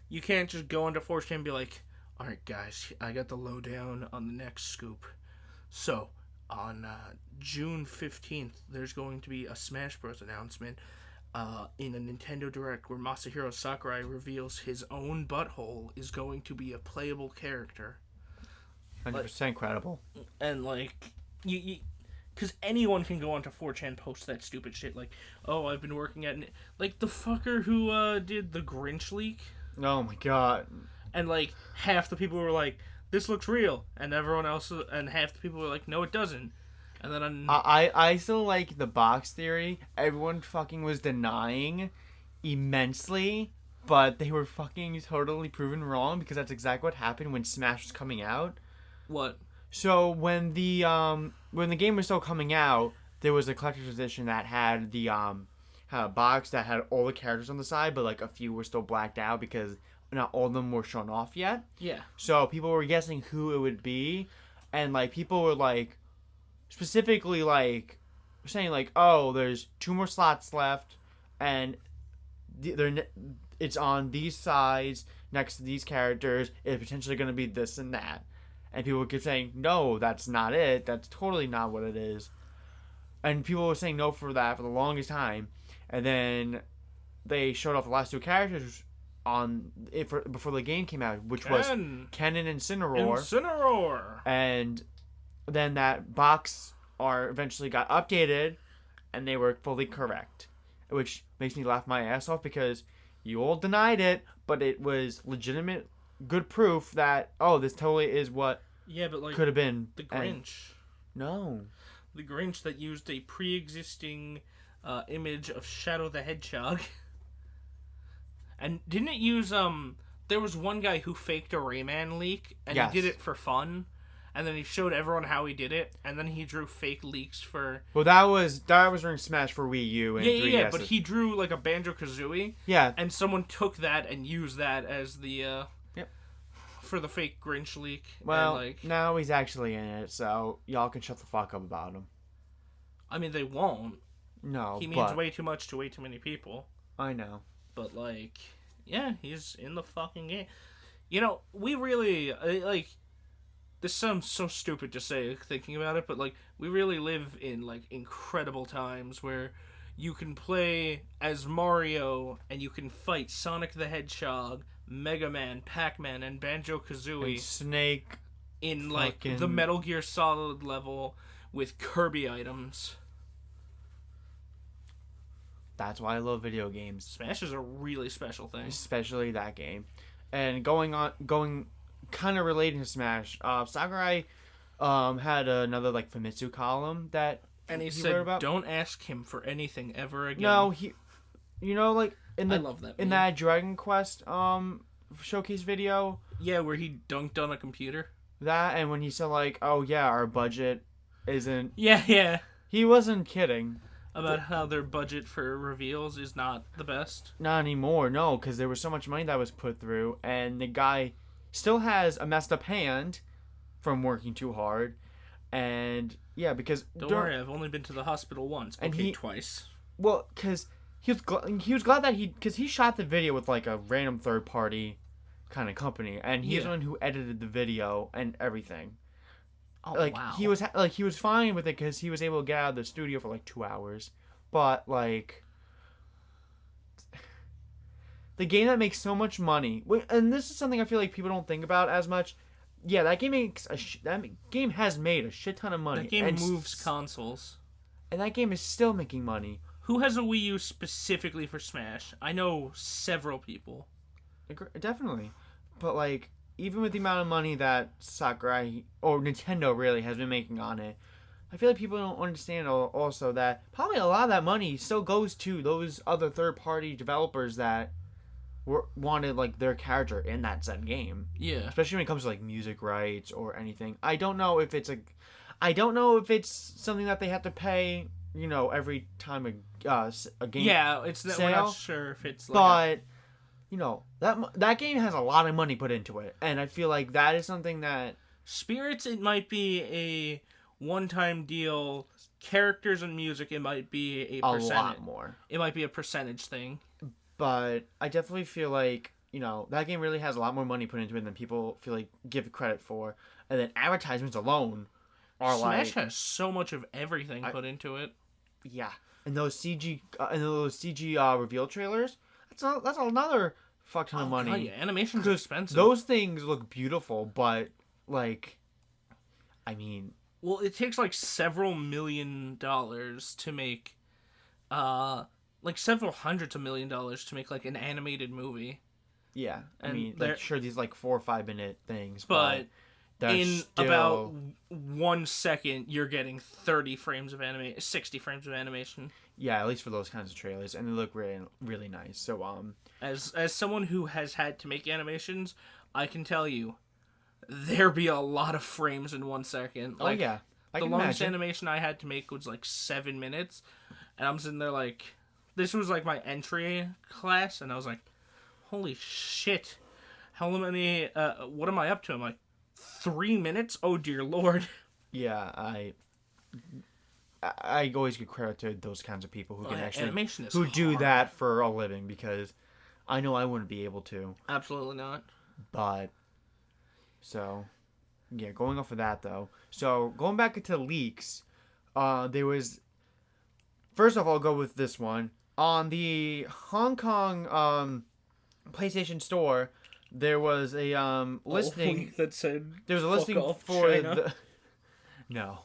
You can't just go into 4chan and be like, alright guys, I got the lowdown on the next scoop. So, on June 15th, there's going to be a Smash Bros. Announcement in a Nintendo Direct where Masahiro Sakurai reveals his own butthole is going to be a playable character. 100% credible. And, like, you because anyone can go onto 4chan, post that stupid shit, like, oh, I've been working at... Like, the fucker who did the Grinch leak. Oh my god. And, like, half the people were like, this looks real. And everyone else... And half the people were like, no, it doesn't. And then... I still like the box theory. Everyone fucking was denying immensely, but they were fucking totally proven wrong, because that's exactly what happened when Smash was coming out. What? So when the game was still coming out, there was a collector's edition that had had a box that had all the characters on the side, but like a few were still blacked out because not all of them were shown off yet. Yeah. So people were guessing who it would be, and like people were like specifically like saying like, oh, there's 2 more slots left, and it's on these sides next to these characters. It's potentially going to be this and that. And people keep saying, no, that's not it. That's totally not what it is. And people were saying no for that for the longest time. And then they showed off the last 2 characters before the game came out, which was Ken and Incineroar. And then that box art eventually got updated, and they were fully correct. Which makes me laugh my ass off, because you all denied it, but it was legitimate good proof that, oh, this totally is what like could have been. The Grinch. No. The Grinch that used a pre-existing image of Shadow the Hedgehog. And didn't it use there was one guy who faked a Rayman leak and Yes. he did it for fun. And then he showed everyone how he did it, and then he drew fake leaks for. Well, that was during Smash for Wii U and 3DS. Yeah. But he drew like a Banjo-Kazooie. Yeah. And someone took that and used that as the Yep. for the fake Grinch leak. Well, and, like, now he's actually in it, so y'all can shut the fuck up about him. I mean, they won't. No, He means but way too much to way too many people. I know. But like, yeah, he's in the fucking game. You know, we really like. This sounds so stupid to say, thinking about it, but like, we really live in like incredible times where you can play as Mario and you can fight Sonic the Hedgehog, Mega Man, Pac-Man, and Banjo-Kazooie And Snake. in like fucking- the Metal Gear Solid level with Kirby items. That's why I love video games, Smash is a really special thing. especially that game. And going kind of relating to Smash, Sakurai had another like Famitsu column that And he wrote said, about. "Don't ask him for anything ever again." No, like in I the love that. in meme. that Dragon Quest showcase video, Yeah, where he dunked on a computer. that and when he said like, oh yeah, our budget isn't. Yeah. He wasn't kidding. About how their budget for reveals is not the best. Not anymore, no, because there was so much money that was put through, and the guy still has a messed up hand from working too hard, and yeah, because Don't worry, I've only been to the hospital once. And Okay, he- twice. well, because he was glad that because he shot the video with like a random third party kind of company, and he's Yeah. the one who edited the video and everything. Oh, Like wow. he was fine with it because he was able to get out of the studio for like 2 hours, but like. The game that makes so much money, and this is something I feel like people don't think about as much. Yeah, that game game has made a shit ton of money. That game and moves consoles. and that game is still making money. Who has a Wii U specifically for Smash? I know several people. Definitely, but like even with the amount of money that Sakurai or Nintendo really has been making on it, I feel like people don't understand also that probably a lot of that money still goes to those other third-party developers that wanted like their character in that said game. Yeah. Especially when it comes to like music rights or anything. I don't know if it's something that they have to pay, every time a game. Yeah, we're sale, not sure if it's like but that game has a lot of money put into it, and I feel like that is something that Spirits, it might be a one-time deal. Characters and music, it might be a a percentage. lot more. It might be a percentage thing. But I definitely feel like that game really has a lot more money put into it than people feel like give credit for, and then advertisements alone are Smash like has so much of everything put into it. yeah, and those CG reveal trailers. That's another fuck ton of money. God, yeah, animation's 'Cause expensive. Those things look beautiful, but like, I mean, Well, it takes like several $1,000,000 to make, like several hundreds of $1,000,000 to make like an animated movie. yeah, I And mean, they're- like sure these like 4 or 5 minute things, But they're in still, about 1 second, you're getting 60 frames of animation. yeah, at least for those kinds of trailers, and they look really really nice. So As someone who has had to make animations, I can tell you, there be a lot of frames in 1 second. oh Like, yeah, I the can longest imagine. animation I had to make was like 7 minutes, and I'm sitting there like, this was like my entry class, and I was like, holy shit, how many? What am I up to? I'm like, 3 minutes? Oh dear lord. Yeah, I always give credit to those kinds of people who can actually animation is who do hard. that for a living, because I know I wouldn't be able to. Absolutely not. But so yeah, going off of that though. So going back into leaks, there was first off I'll go with this one. On the Hong Kong PlayStation Store, there was a listing that said there was a listing off, for China. the no.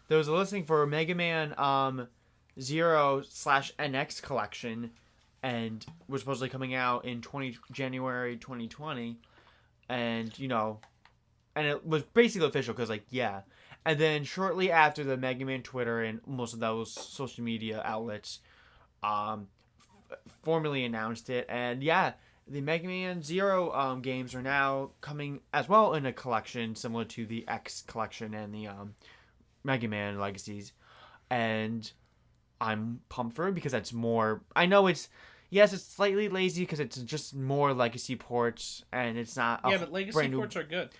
There was a listing for Mega Man 0/NX collection, and was supposedly coming out in January 2020, and and it was basically official because yeah, and then shortly after the Mega Man Twitter and most of those social media outlets, formally announced it, and yeah, the Mega Man Zero games are now coming as well in a collection similar to the X collection and the Mega Man Legacies, and I'm pumped for it because that's more. I know it's it's slightly lazy because it's just more legacy ports and it's not. Yeah, but legacy ports are good.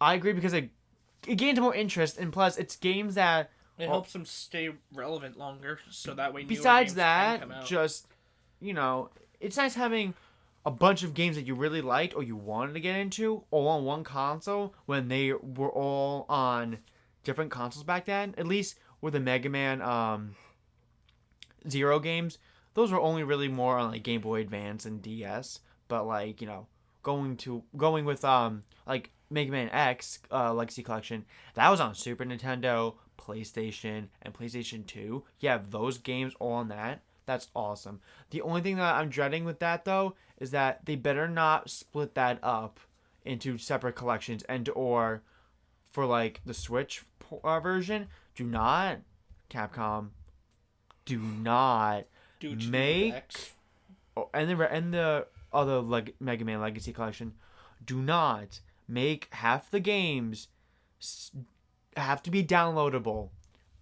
I agree because it gains more interest, and plus it's games that it helps them stay relevant longer, so that way. Besides that, just it's nice having a bunch of games that you really liked or you wanted to get into all on one console when they were all on different consoles back then. At least with the Mega Man Zero games, those were only really more on like Game Boy Advance and DS. But like going with like Mega Man X Legacy Collection, that was on Super Nintendo, PlayStation, and PlayStation 2. You have those games all on that. That's awesome. The only thing that I'm dreading with that though is that they better not split that up into separate collections or for like the Switch version. Do not, Capcom, do not make and the other Mega Man Legacy Collection, do not make half the games have to be downloadable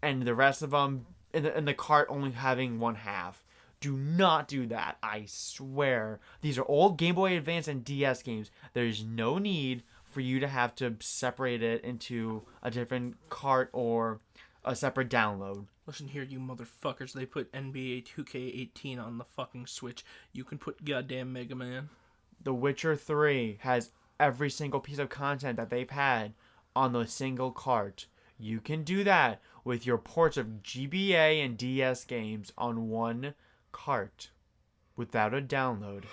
and the rest of them in the cart only having one half. Do not do that. I swear. These are old Game Boy Advance and DS games. There's no need for you to have to separate it into a different cart or a separate download. Listen here, you motherfuckers. They put NBA 2K18 on the fucking Switch. You can put goddamn Mega Man. The Witcher 3 has every single piece of content that they've had on the single cart. You can do that with your ports of GBA and DS games on one cart without a download.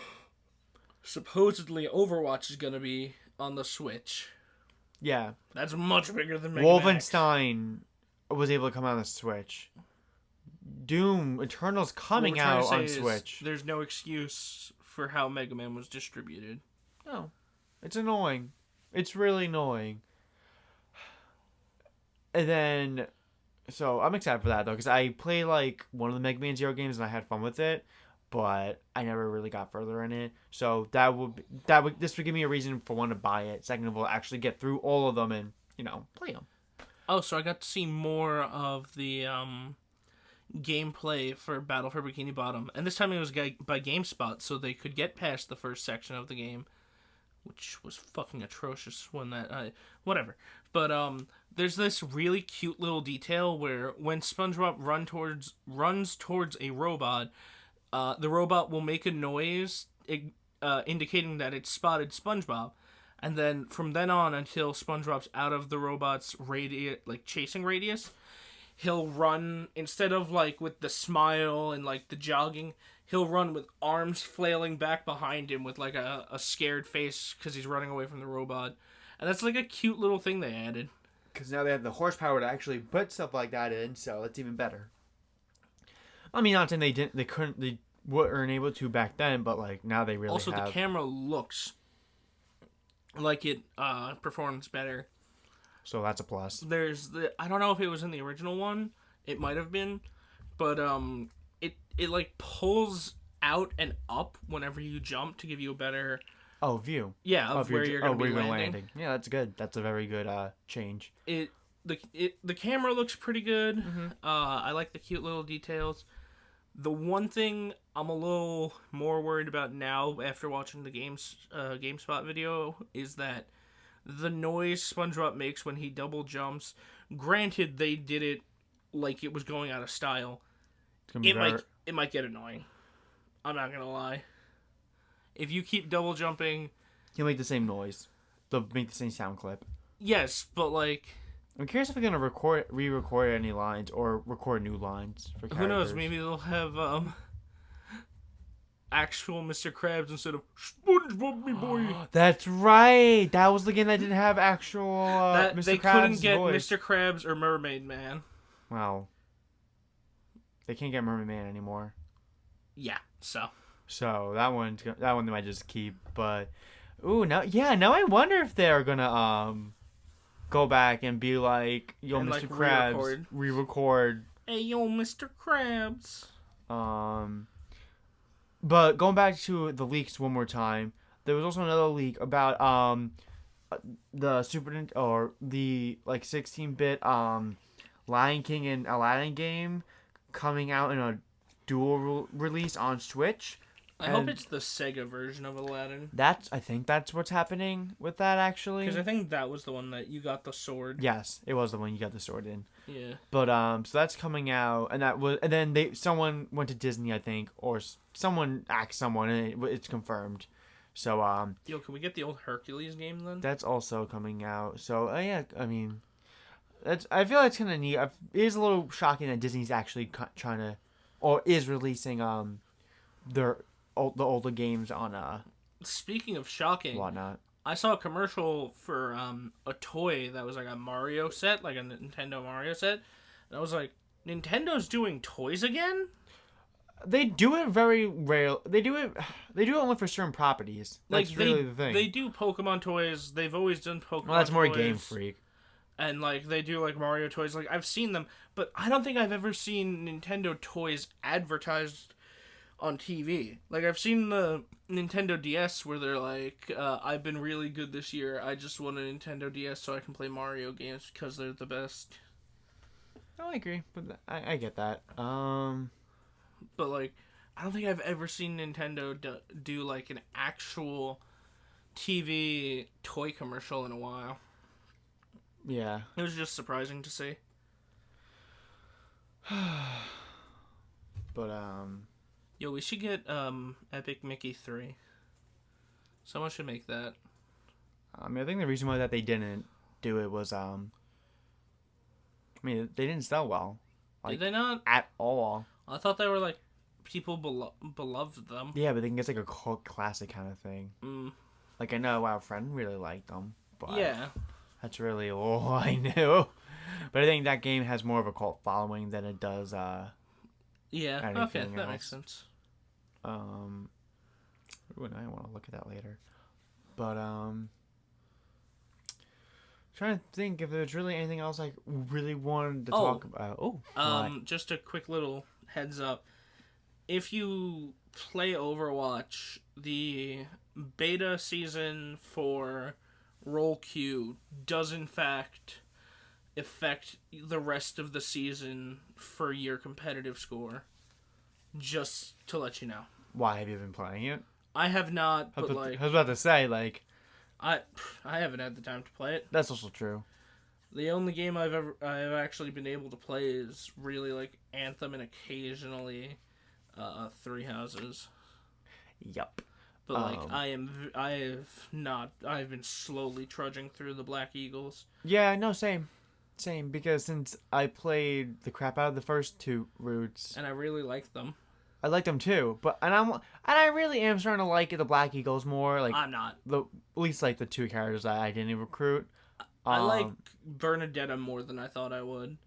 Supposedly Overwatch is going to be on the Switch. Yeah. That's much bigger than Mega Man. Wolfenstein was able to come out on the Switch. Doom Eternal's coming out on Switch. There's no excuse for how Mega Man was distributed. No. It's annoying. It's really annoying. And then, so I'm excited for that though, because I played like one of the Mega Man Zero games and I had fun with it, but I never really got further in it. So this would give me a reason for one to buy it. Second of all, actually get through all of them and play them. Oh, so I got to see more of the gameplay for Battle for Bikini Bottom, and this time it was by GameSpot, so they could get past the first section of the game, which was fucking atrocious when that whatever. But there's this really cute little detail where when SpongeBob runs towards a robot, the robot will make a noise indicating that it's spotted SpongeBob, and then from then on until SpongeBob's out of the robot's chasing radius, he'll run instead of like with the smile and like the jogging. He'll run with arms flailing back behind him with like a scared face because he's running away from the robot. And that's like a cute little thing they added. Because now they have the horsepower to actually put stuff like that in, so it's even better. I mean, not saying they weren't able to back then, but like now they really also, have. Also, the camera looks like it performs better. So that's a plus. I don't know if it was in the original one. It might have been. But it like pulls out and up whenever you jump to give you a better view. Yeah, of where you're going to be landing. Yeah, that's good. That's a very good change. The camera looks pretty good. Mm-hmm. I like the cute little details. The one thing I'm a little more worried about now after watching the GameSpot video is that the noise SpongeBob makes when he double jumps. Granted, they did it like it was going out of style. It might get annoying. I'm not gonna lie. If you keep double jumping, he'll make the same noise. They'll make the same sound clip. Yes, but like, I'm curious if we're gonna re-record any lines or record new lines for characters. Who knows? Maybe they'll have actual Mr. Krabs instead of SpongeBob me boy. That's right. That was the game that didn't have actual Mr. Krabs. They couldn't get voice. Mr. Krabs or Mermaid Man. Wow. They can't get Mermaid Man anymore. Yeah. So that one they might just keep. But now I wonder if they're gonna go back and be like, yo, and Mr. Krabs, re-record. Hey, yo, Mr. Krabs. But going back to the leaks one more time, there was also another leak about the or the like 16-bit Lion King and Aladdin game coming out in a dual release on Switch. I hope it's the Sega version of Aladdin. I think that's what's happening with that actually. Because I think that was the one that you got the sword. Yes, it was the one you got the sword in. Yeah. But so that's coming out, and then someone went to Disney, I think, or someone asked someone, and it's confirmed. So Yo, can we get the old Hercules game then? that's also coming out. So yeah, I mean, I feel like it's kind of neat. It is a little shocking that Disney's actually trying to, or is releasing the older games on Speaking of shocking, whatnot. I saw a commercial for a toy that was like a Mario set, like a Nintendo Mario set, and I was like, Nintendo's doing toys again? They do it very rare. They do it only for certain properties. That's Like really the thing. they do Pokemon toys. They've always done Pokemon. Well, that's more toys. Game Freak. And like they do like Mario toys. Like I've seen them, but I don't think I've ever seen Nintendo toys advertised on TV. Like I've seen the Nintendo DS where they're like, I've been really good this year. I just want a Nintendo DS so I can play Mario games because they're the best. No, I agree, but I get that. But like, I don't think I've ever seen Nintendo do like an actual TV toy commercial in a while. Yeah. It was just surprising to see. But Yo, we should get Epic Mickey 3. Someone should make that. I mean, I think the reason why that they didn't do it was I mean, they didn't sell well. Did they not? At all. I thought they were like people beloved them. Yeah, but they can get like a cult classic kind of thing. Mm. Like I know our friend really liked them, but Yeah. that's really all I knew. But I think that game has more of a cult following than it does Yeah. Okay, anything that else. makes sense. Ooh, and I want to look at that later. But trying to think if there's really anything else I really wanted to talk about. Oh, just a quick little heads up. If you play Overwatch, the beta season for Roll Q does in fact affect the rest of the season for your competitive score. Just to let you know. why have you been playing it? I have not, I but was like about to say, like, I haven't had the time to play it. that's also true. The only game I've actually been able to play is really like Anthem and occasionally Three Houses. Yup. But like I've been slowly trudging through the Black Eagles. Yeah, no, same, because since I played the crap out of the first two routes, And I really like them. I like them too. But I really am starting to like the Black Eagles more. Like I'm not. at least like the two characters that I didn't recruit. I like Bernadetta more than I thought I would.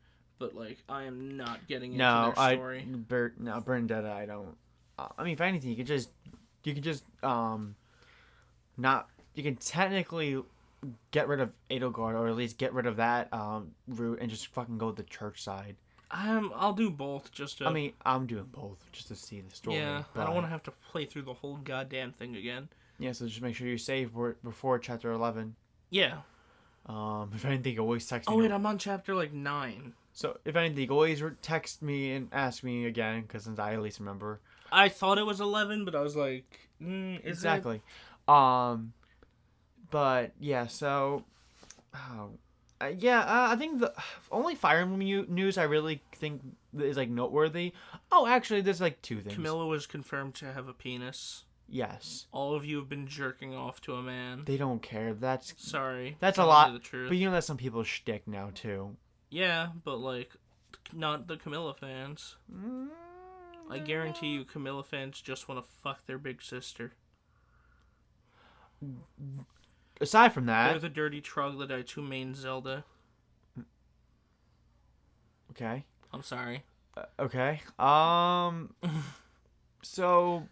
But like I am not getting into their story. Bernadetta, I don't. I mean, if anything, you can just not. You can technically get rid of Edelgard, or at least get rid of that route, and just fucking go the church side. I'll do both just to. I mean, I'm doing both just to see the story. Yeah, but, I don't want to have to play through the whole goddamn thing again. Yeah, so just make sure you save before chapter 11. Yeah. If anything, you always text me. Oh wait, I'm on chapter like 9. So if anything, you always text me and ask me again, because since I at least remember. I thought it was 11, but I was like, exactly. But yeah, so. I think the only Fire Emblem news I really think is like noteworthy. Oh, actually, there's like two things. Camilla was confirmed to have a penis. Yes. All of you have been jerking off to a man. They don't care. That's a lot. The truth. But you know that's some people's shtick now too. Yeah, but like, not the Camilla fans. I guarantee you, Camilla fans just want to fuck their big sister. Aside from that, they're the dirty troglodytes who main Zelda. Okay. I'm sorry. Okay. So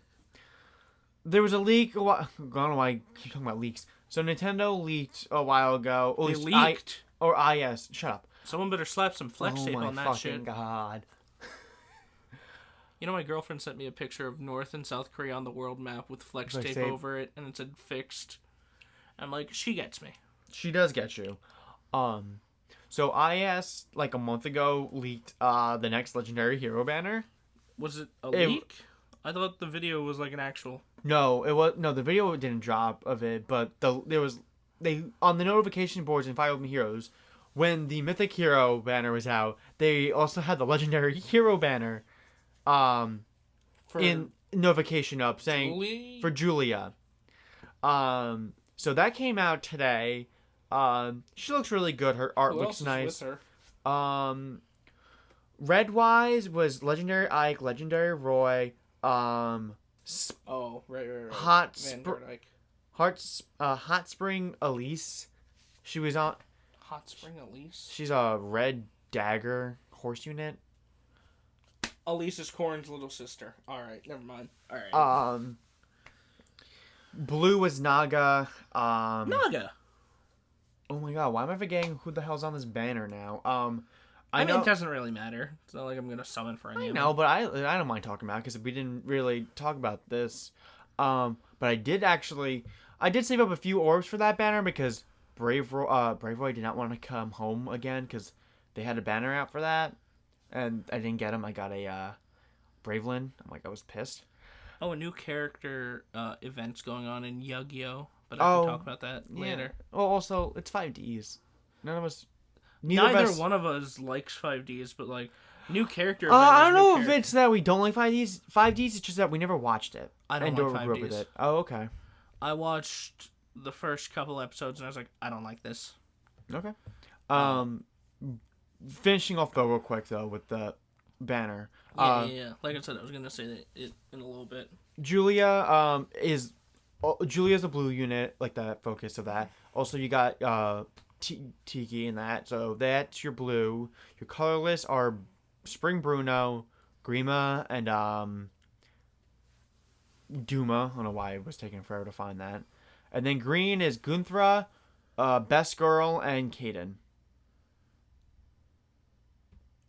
there was a leak. I don't know why I keep talking about leaks. So Nintendo leaked a while ago. They leaked. Yes. Shut up. Someone better slap some flex tape on that shit. Oh my fucking god. You know, my girlfriend sent me a picture of North and South Korea on the world map with flex Flex tape tape. over it, and it said fixed. I'm like, she gets me. She does get you. So IS like a month ago leaked the next legendary hero banner. Was it a leak? I thought the video was like an actual. No, it was no. The video didn't drop of it, but they on the notification boards in Fire Emblem Heroes when the Mythic Hero banner was out. They also had the legendary hero banner, For in notification up saying Julie? for Julia. So that came out today. She looks really good. Her art Who looks else is nice. with her? Red Wise was legendary Ike, legendary Roy. Oh, right. Hot Hot Spring Elise. She was on. Hot Spring Elise. She's a red dagger horse unit. Elise is Corrin's little sister. All right, never mind. All right. Blue was Naga. Naga. Oh my god, why am I forgetting who the hell's on this banner now? I mean, it doesn't really matter. It's not like I'm gonna summon for any. I know, but I don't mind talking about it because we didn't really talk about this. But I did save up a few orbs for that banner because Brave Roy did not want to come home again because they had a banner out for that, and I didn't get him. I got a Bravelin. I was pissed. Oh, a new character event's going on in Yu-Gi-Oh! But I can talk about that later. Well, also it's 5Ds. None of us. Neither one of us likes 5Ds, but like new character. I don't know if it's that we don't like 5Ds. 5Ds, it's just that we never watched it. I don't like 5Ds. With it. Oh, okay. I watched the first couple episodes and I was like, I don't like this. Okay. Finishing off though real quick though with the banner. Yeah. Like I said, I was gonna say it in a little bit. Julia's a blue unit, like the focus of that. Also, you got Tiki in that, so that's your blue. Your colorless are Spring Bruno, Grima, and Duma. I don't know why it was taking forever to find that. And then green is Gunthra, Best Girl, and Kaden.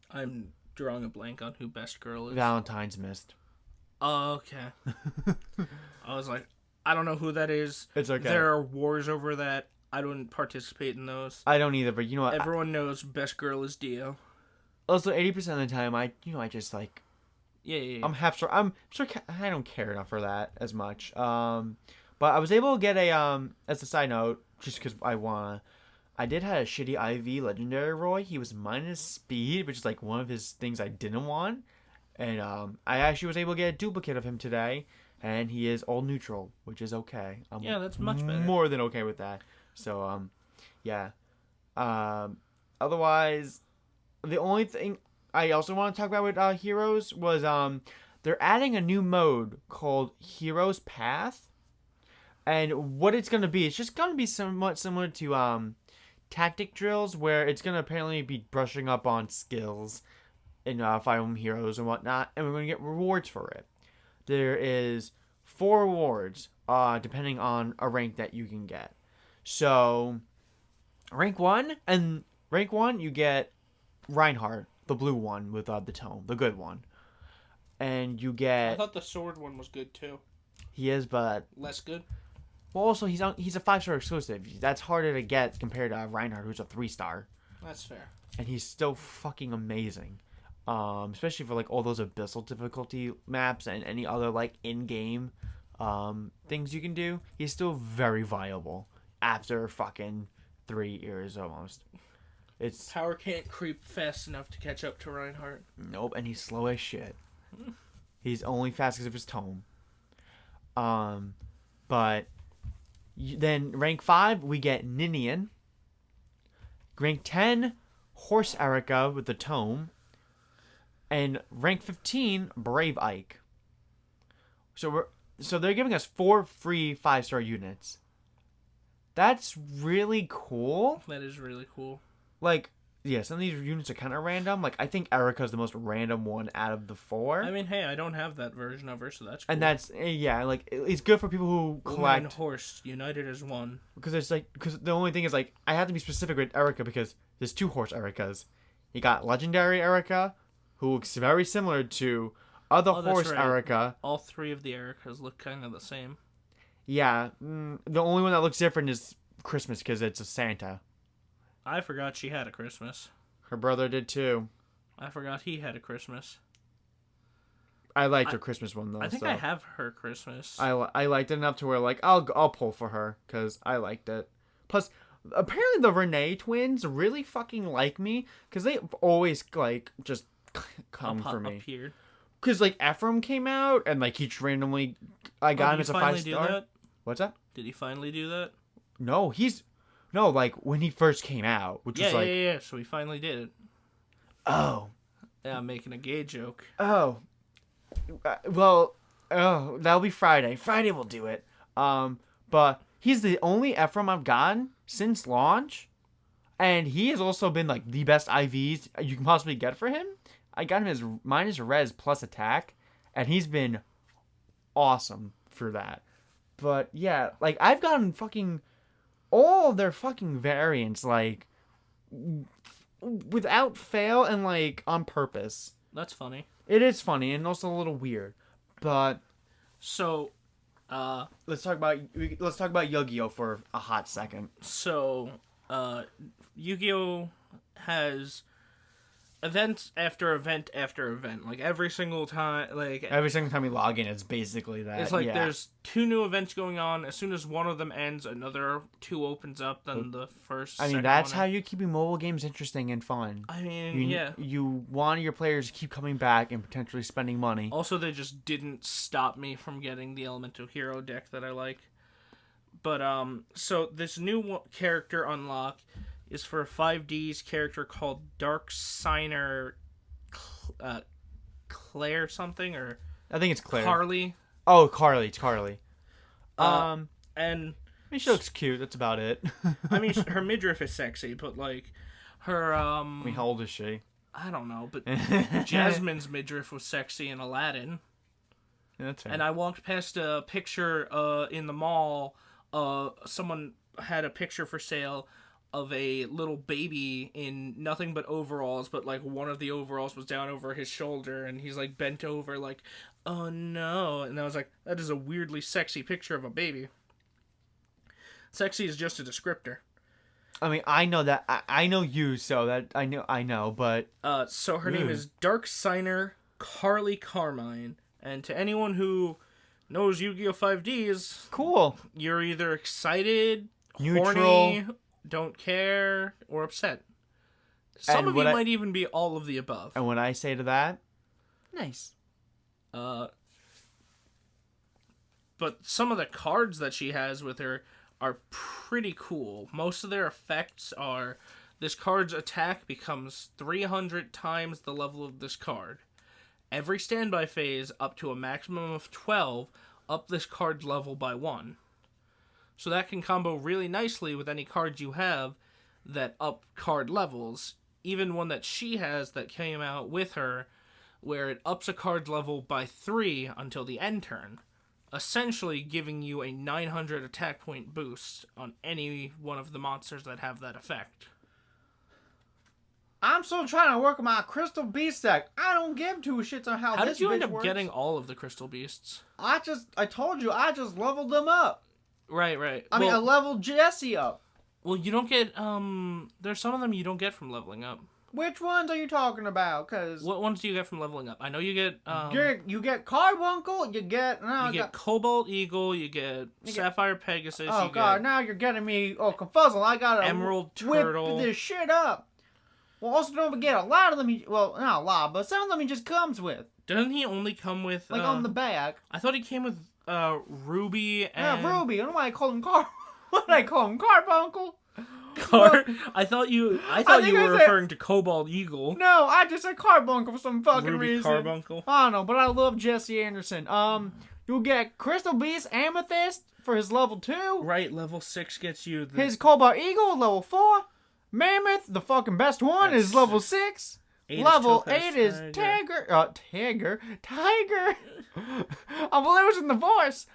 I'm drawing a blank on who Best Girl is. Valentine's Mist. Oh, okay. I was like, I don't know who that is. It's okay. There are wars over that. I don't participate in those. I don't either, but you know what? Everyone knows Best Girl is Dio. Also, 80% of the time, I just like. Yeah. I'm sure I don't care enough for that as much. But I was able to get a as a side note, just because I did have a shitty IV legendary Roy. He was minus speed, which is like one of his things I didn't want. And I actually was able to get a duplicate of him today, and he is all neutral, which is okay. Yeah, that's much better. More than okay with that. So yeah. Otherwise, the only thing I also want to talk about with Heroes was they're adding a new mode called Heroes Path, and what it's gonna be, it's just gonna be somewhat similar to tactic drills, where it's gonna apparently be brushing up on skills in Fire Emblem Heroes and whatnot, and we're gonna get rewards for it. There is 4 rewards, depending on a rank that you can get. So, rank 1, you get Reinhardt, the blue one with the tome, the good one. And you get... I thought the sword one was good too. He is, but... Less good? Well, also, he's a 5-star exclusive. That's harder to get compared to Reinhardt, who's a 3-star. That's fair. And he's still fucking amazing. Especially for like all those abyssal difficulty maps and any other like in-game things you can do. He's still very viable after fucking 3 years almost. It's power can't creep fast enough to catch up to Reinhardt. Nope, and he's slow as shit. He's only fast because of his tome. But then rank 5 we get Ninian. Rank 10 Horse Erica with the tome. And rank 15, Brave Ike. So they're giving us 4 free 5-star units. That's really cool. That is really cool. Like, yeah, some of these units are kind of random. Like, I think Erica's the most random one out of the 4. I mean, hey, I don't have that version of her, so that's cool. And that's, yeah, like, it's good for people who collect. Woman and horse, united as one. Because the only thing is, like, I have to be specific with Erica because there's 2 horse Ericas. You got legendary Erica, who looks very similar to Other Oh, that's horse right. Erica. All three of the Ericas look kind of the same. Yeah, the only one that looks different is Christmas because it's a Santa. I forgot she had a Christmas. Her brother did too. I forgot he had a Christmas. I liked her Christmas one though. I think so. I have her Christmas. I liked it enough to where like I'll pull for her because I liked it. Plus, apparently the Renee twins really fucking like me because they always like just come for me. Appeared. Because like Ephraim came out and like he just randomly I got him as a 5-star. What's that? Did he finally do that? No, like when he first came out, which was like yeah. So he finally did it. Oh. Yeah, I'm making a gay joke. Oh. Well, that'll be Friday. Friday we'll do it. But he's the only Ephraim I've gotten since launch, and he has also been like the best IVs you can possibly get for him. I got him as minus res plus attack, and he's been awesome for that. But yeah, like I've gotten fucking all of their fucking variants like without fail and like on purpose. That's funny. It is funny and also a little weird, but so let's talk about Yu-Gi-Oh for a hot second. So Yu-Gi-Oh has event after event after event. Like every single time we log in, it's basically that. It's like there's 2 new events going on. As soon as one of them ends, another 2 opens up. Then the first. I mean, that's how you keep mobile games interesting and fun. I mean, yeah. You want your players to keep coming back and potentially spending money. Also, they just didn't stop me from getting the Elemental Hero deck that I like. But so this new character unlock is for a 5D's character called Dark Signer Claire something, or I think it's Claire. Carly. Oh, Carly. It's Carly. And I mean, she looks cute. That's about it. I mean, her midriff is sexy, but like her I mean, how old is she? I don't know, but Jasmine's midriff was sexy in Aladdin. Yeah, that's fair. And I walked past a picture in the mall. Someone had a picture for sale of a little baby in nothing but overalls, but like one of the overalls was down over his shoulder and he's like bent over like, oh no. And I was like, that is a weirdly sexy picture of a baby. Sexy is just a descriptor. I mean, I know that. I know you, so that I know, but so her name is Dark Signer Carly Carmine, and to anyone who knows Yu-Gi-Oh! 5Ds, cool. You're either excited, neutral, horny, don't care, or upset. Some of you might even be all of the above. And when I say to that, nice. But some of the cards that she has with her are pretty cool. Most of their effects are, this card's attack becomes 300 times the level of this card. Every standby phase, up to a maximum of 12, up this card's level by 1. So that can combo really nicely with any cards you have that up card levels. Even one that she has that came out with her, where it ups a card's level by 3 until the end turn. Essentially giving you a 900 attack point boost on any one of the monsters that have that effect. I'm still trying to work on my Crystal Beast deck. I don't give 2 shits on how this did you end up works. getting all of the Crystal Beasts? I told you, I just leveled them up. Right. I mean, I leveled Jesse up. Well, you don't get, there's some of them you don't get from leveling up. Which ones are you talking about? Cause what ones do you get from leveling up? I know you get, you get Carbuncle, you get Cobalt Eagle, you get Sapphire Pegasus. Oh god, now you're getting me confuzzled. I gotta Emerald Turtle. Whip this shit up. Well, also don't forget, a lot of them, not a lot, but some of them he just comes with. Doesn't he only come with, like on the back? I thought he came with, Ruby and... Yeah, Ruby. I don't know why I call him What did I call him? Carbuncle? I thought you were referring to Cobalt Eagle. No, I just said Carbuncle for some fucking Ruby reason. Carbuncle. I don't know, but I love Jesse Anderson. You'll get Crystal Beast Amethyst for his level 2. Right, level 6 gets you his Cobalt Eagle, level 4. Mammoth, the fucking best one, is level 6. Level 8 is Tiger. I'm losing the voice.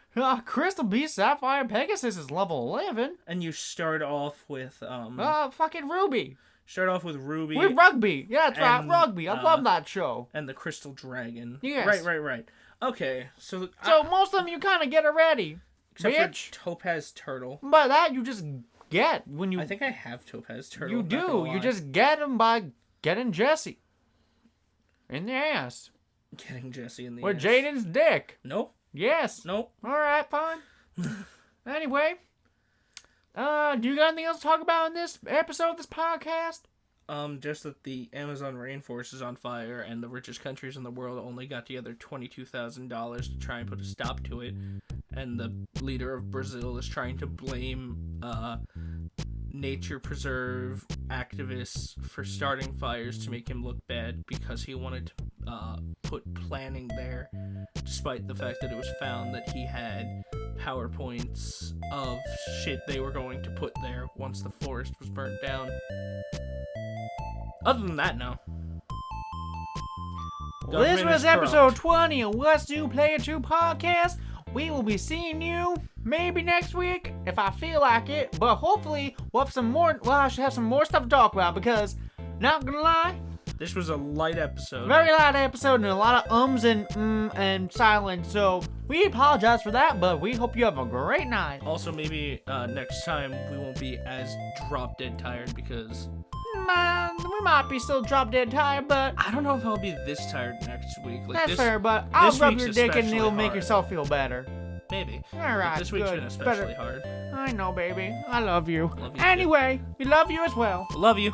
Crystal Beast Sapphire Pegasus is level 11. And you start off with fucking Ruby. Start off with Ruby. With rugby. Yeah, that's right. Rugby. I love that show. And the Crystal Dragon. Yes. Right. Okay, so most of them you kind of get already. Except bitch. for Topaz Turtle. But that you just get when you... I think I have Topaz Turtle. You do. You just get them by getting Jesse. In the ass. Getting Jesse in the ass. With Jaden's dick. Nope. Yes. Nope. Alright, fine. Anyway. Do you got anything else to talk about in this episode of this podcast? Just that the Amazon rainforest is on fire and the richest countries in the world only got together $22,000 to try and put a stop to it. And the leader of Brazil is trying to blame, nature preserve activists for starting fires to make him look bad because he wanted to, put planning there, despite the fact that it was found that he had PowerPoints of shit they were going to put there once the forest was burnt down. Other than that, no. Well, this was episode 20 of What's New Player 2 podcast. We will be seeing you maybe next week if I feel like it, but hopefully we'll have some more. Well, I should have some more stuff to talk about because, not gonna lie, this was a light episode. Very light episode and a lot of ums and silence. So we apologize for that, but we hope you have a great night. Also, maybe next time we won't be as drop dead tired because we might be still drop dead tired, but I don't know if I'll be this tired next week. That's fair, but I'll rub your dick and it'll make yourself feel better. Maybe. Alright, this week's been especially hard. I know, baby. I love you. Love you anyway, we love you as well. Love you.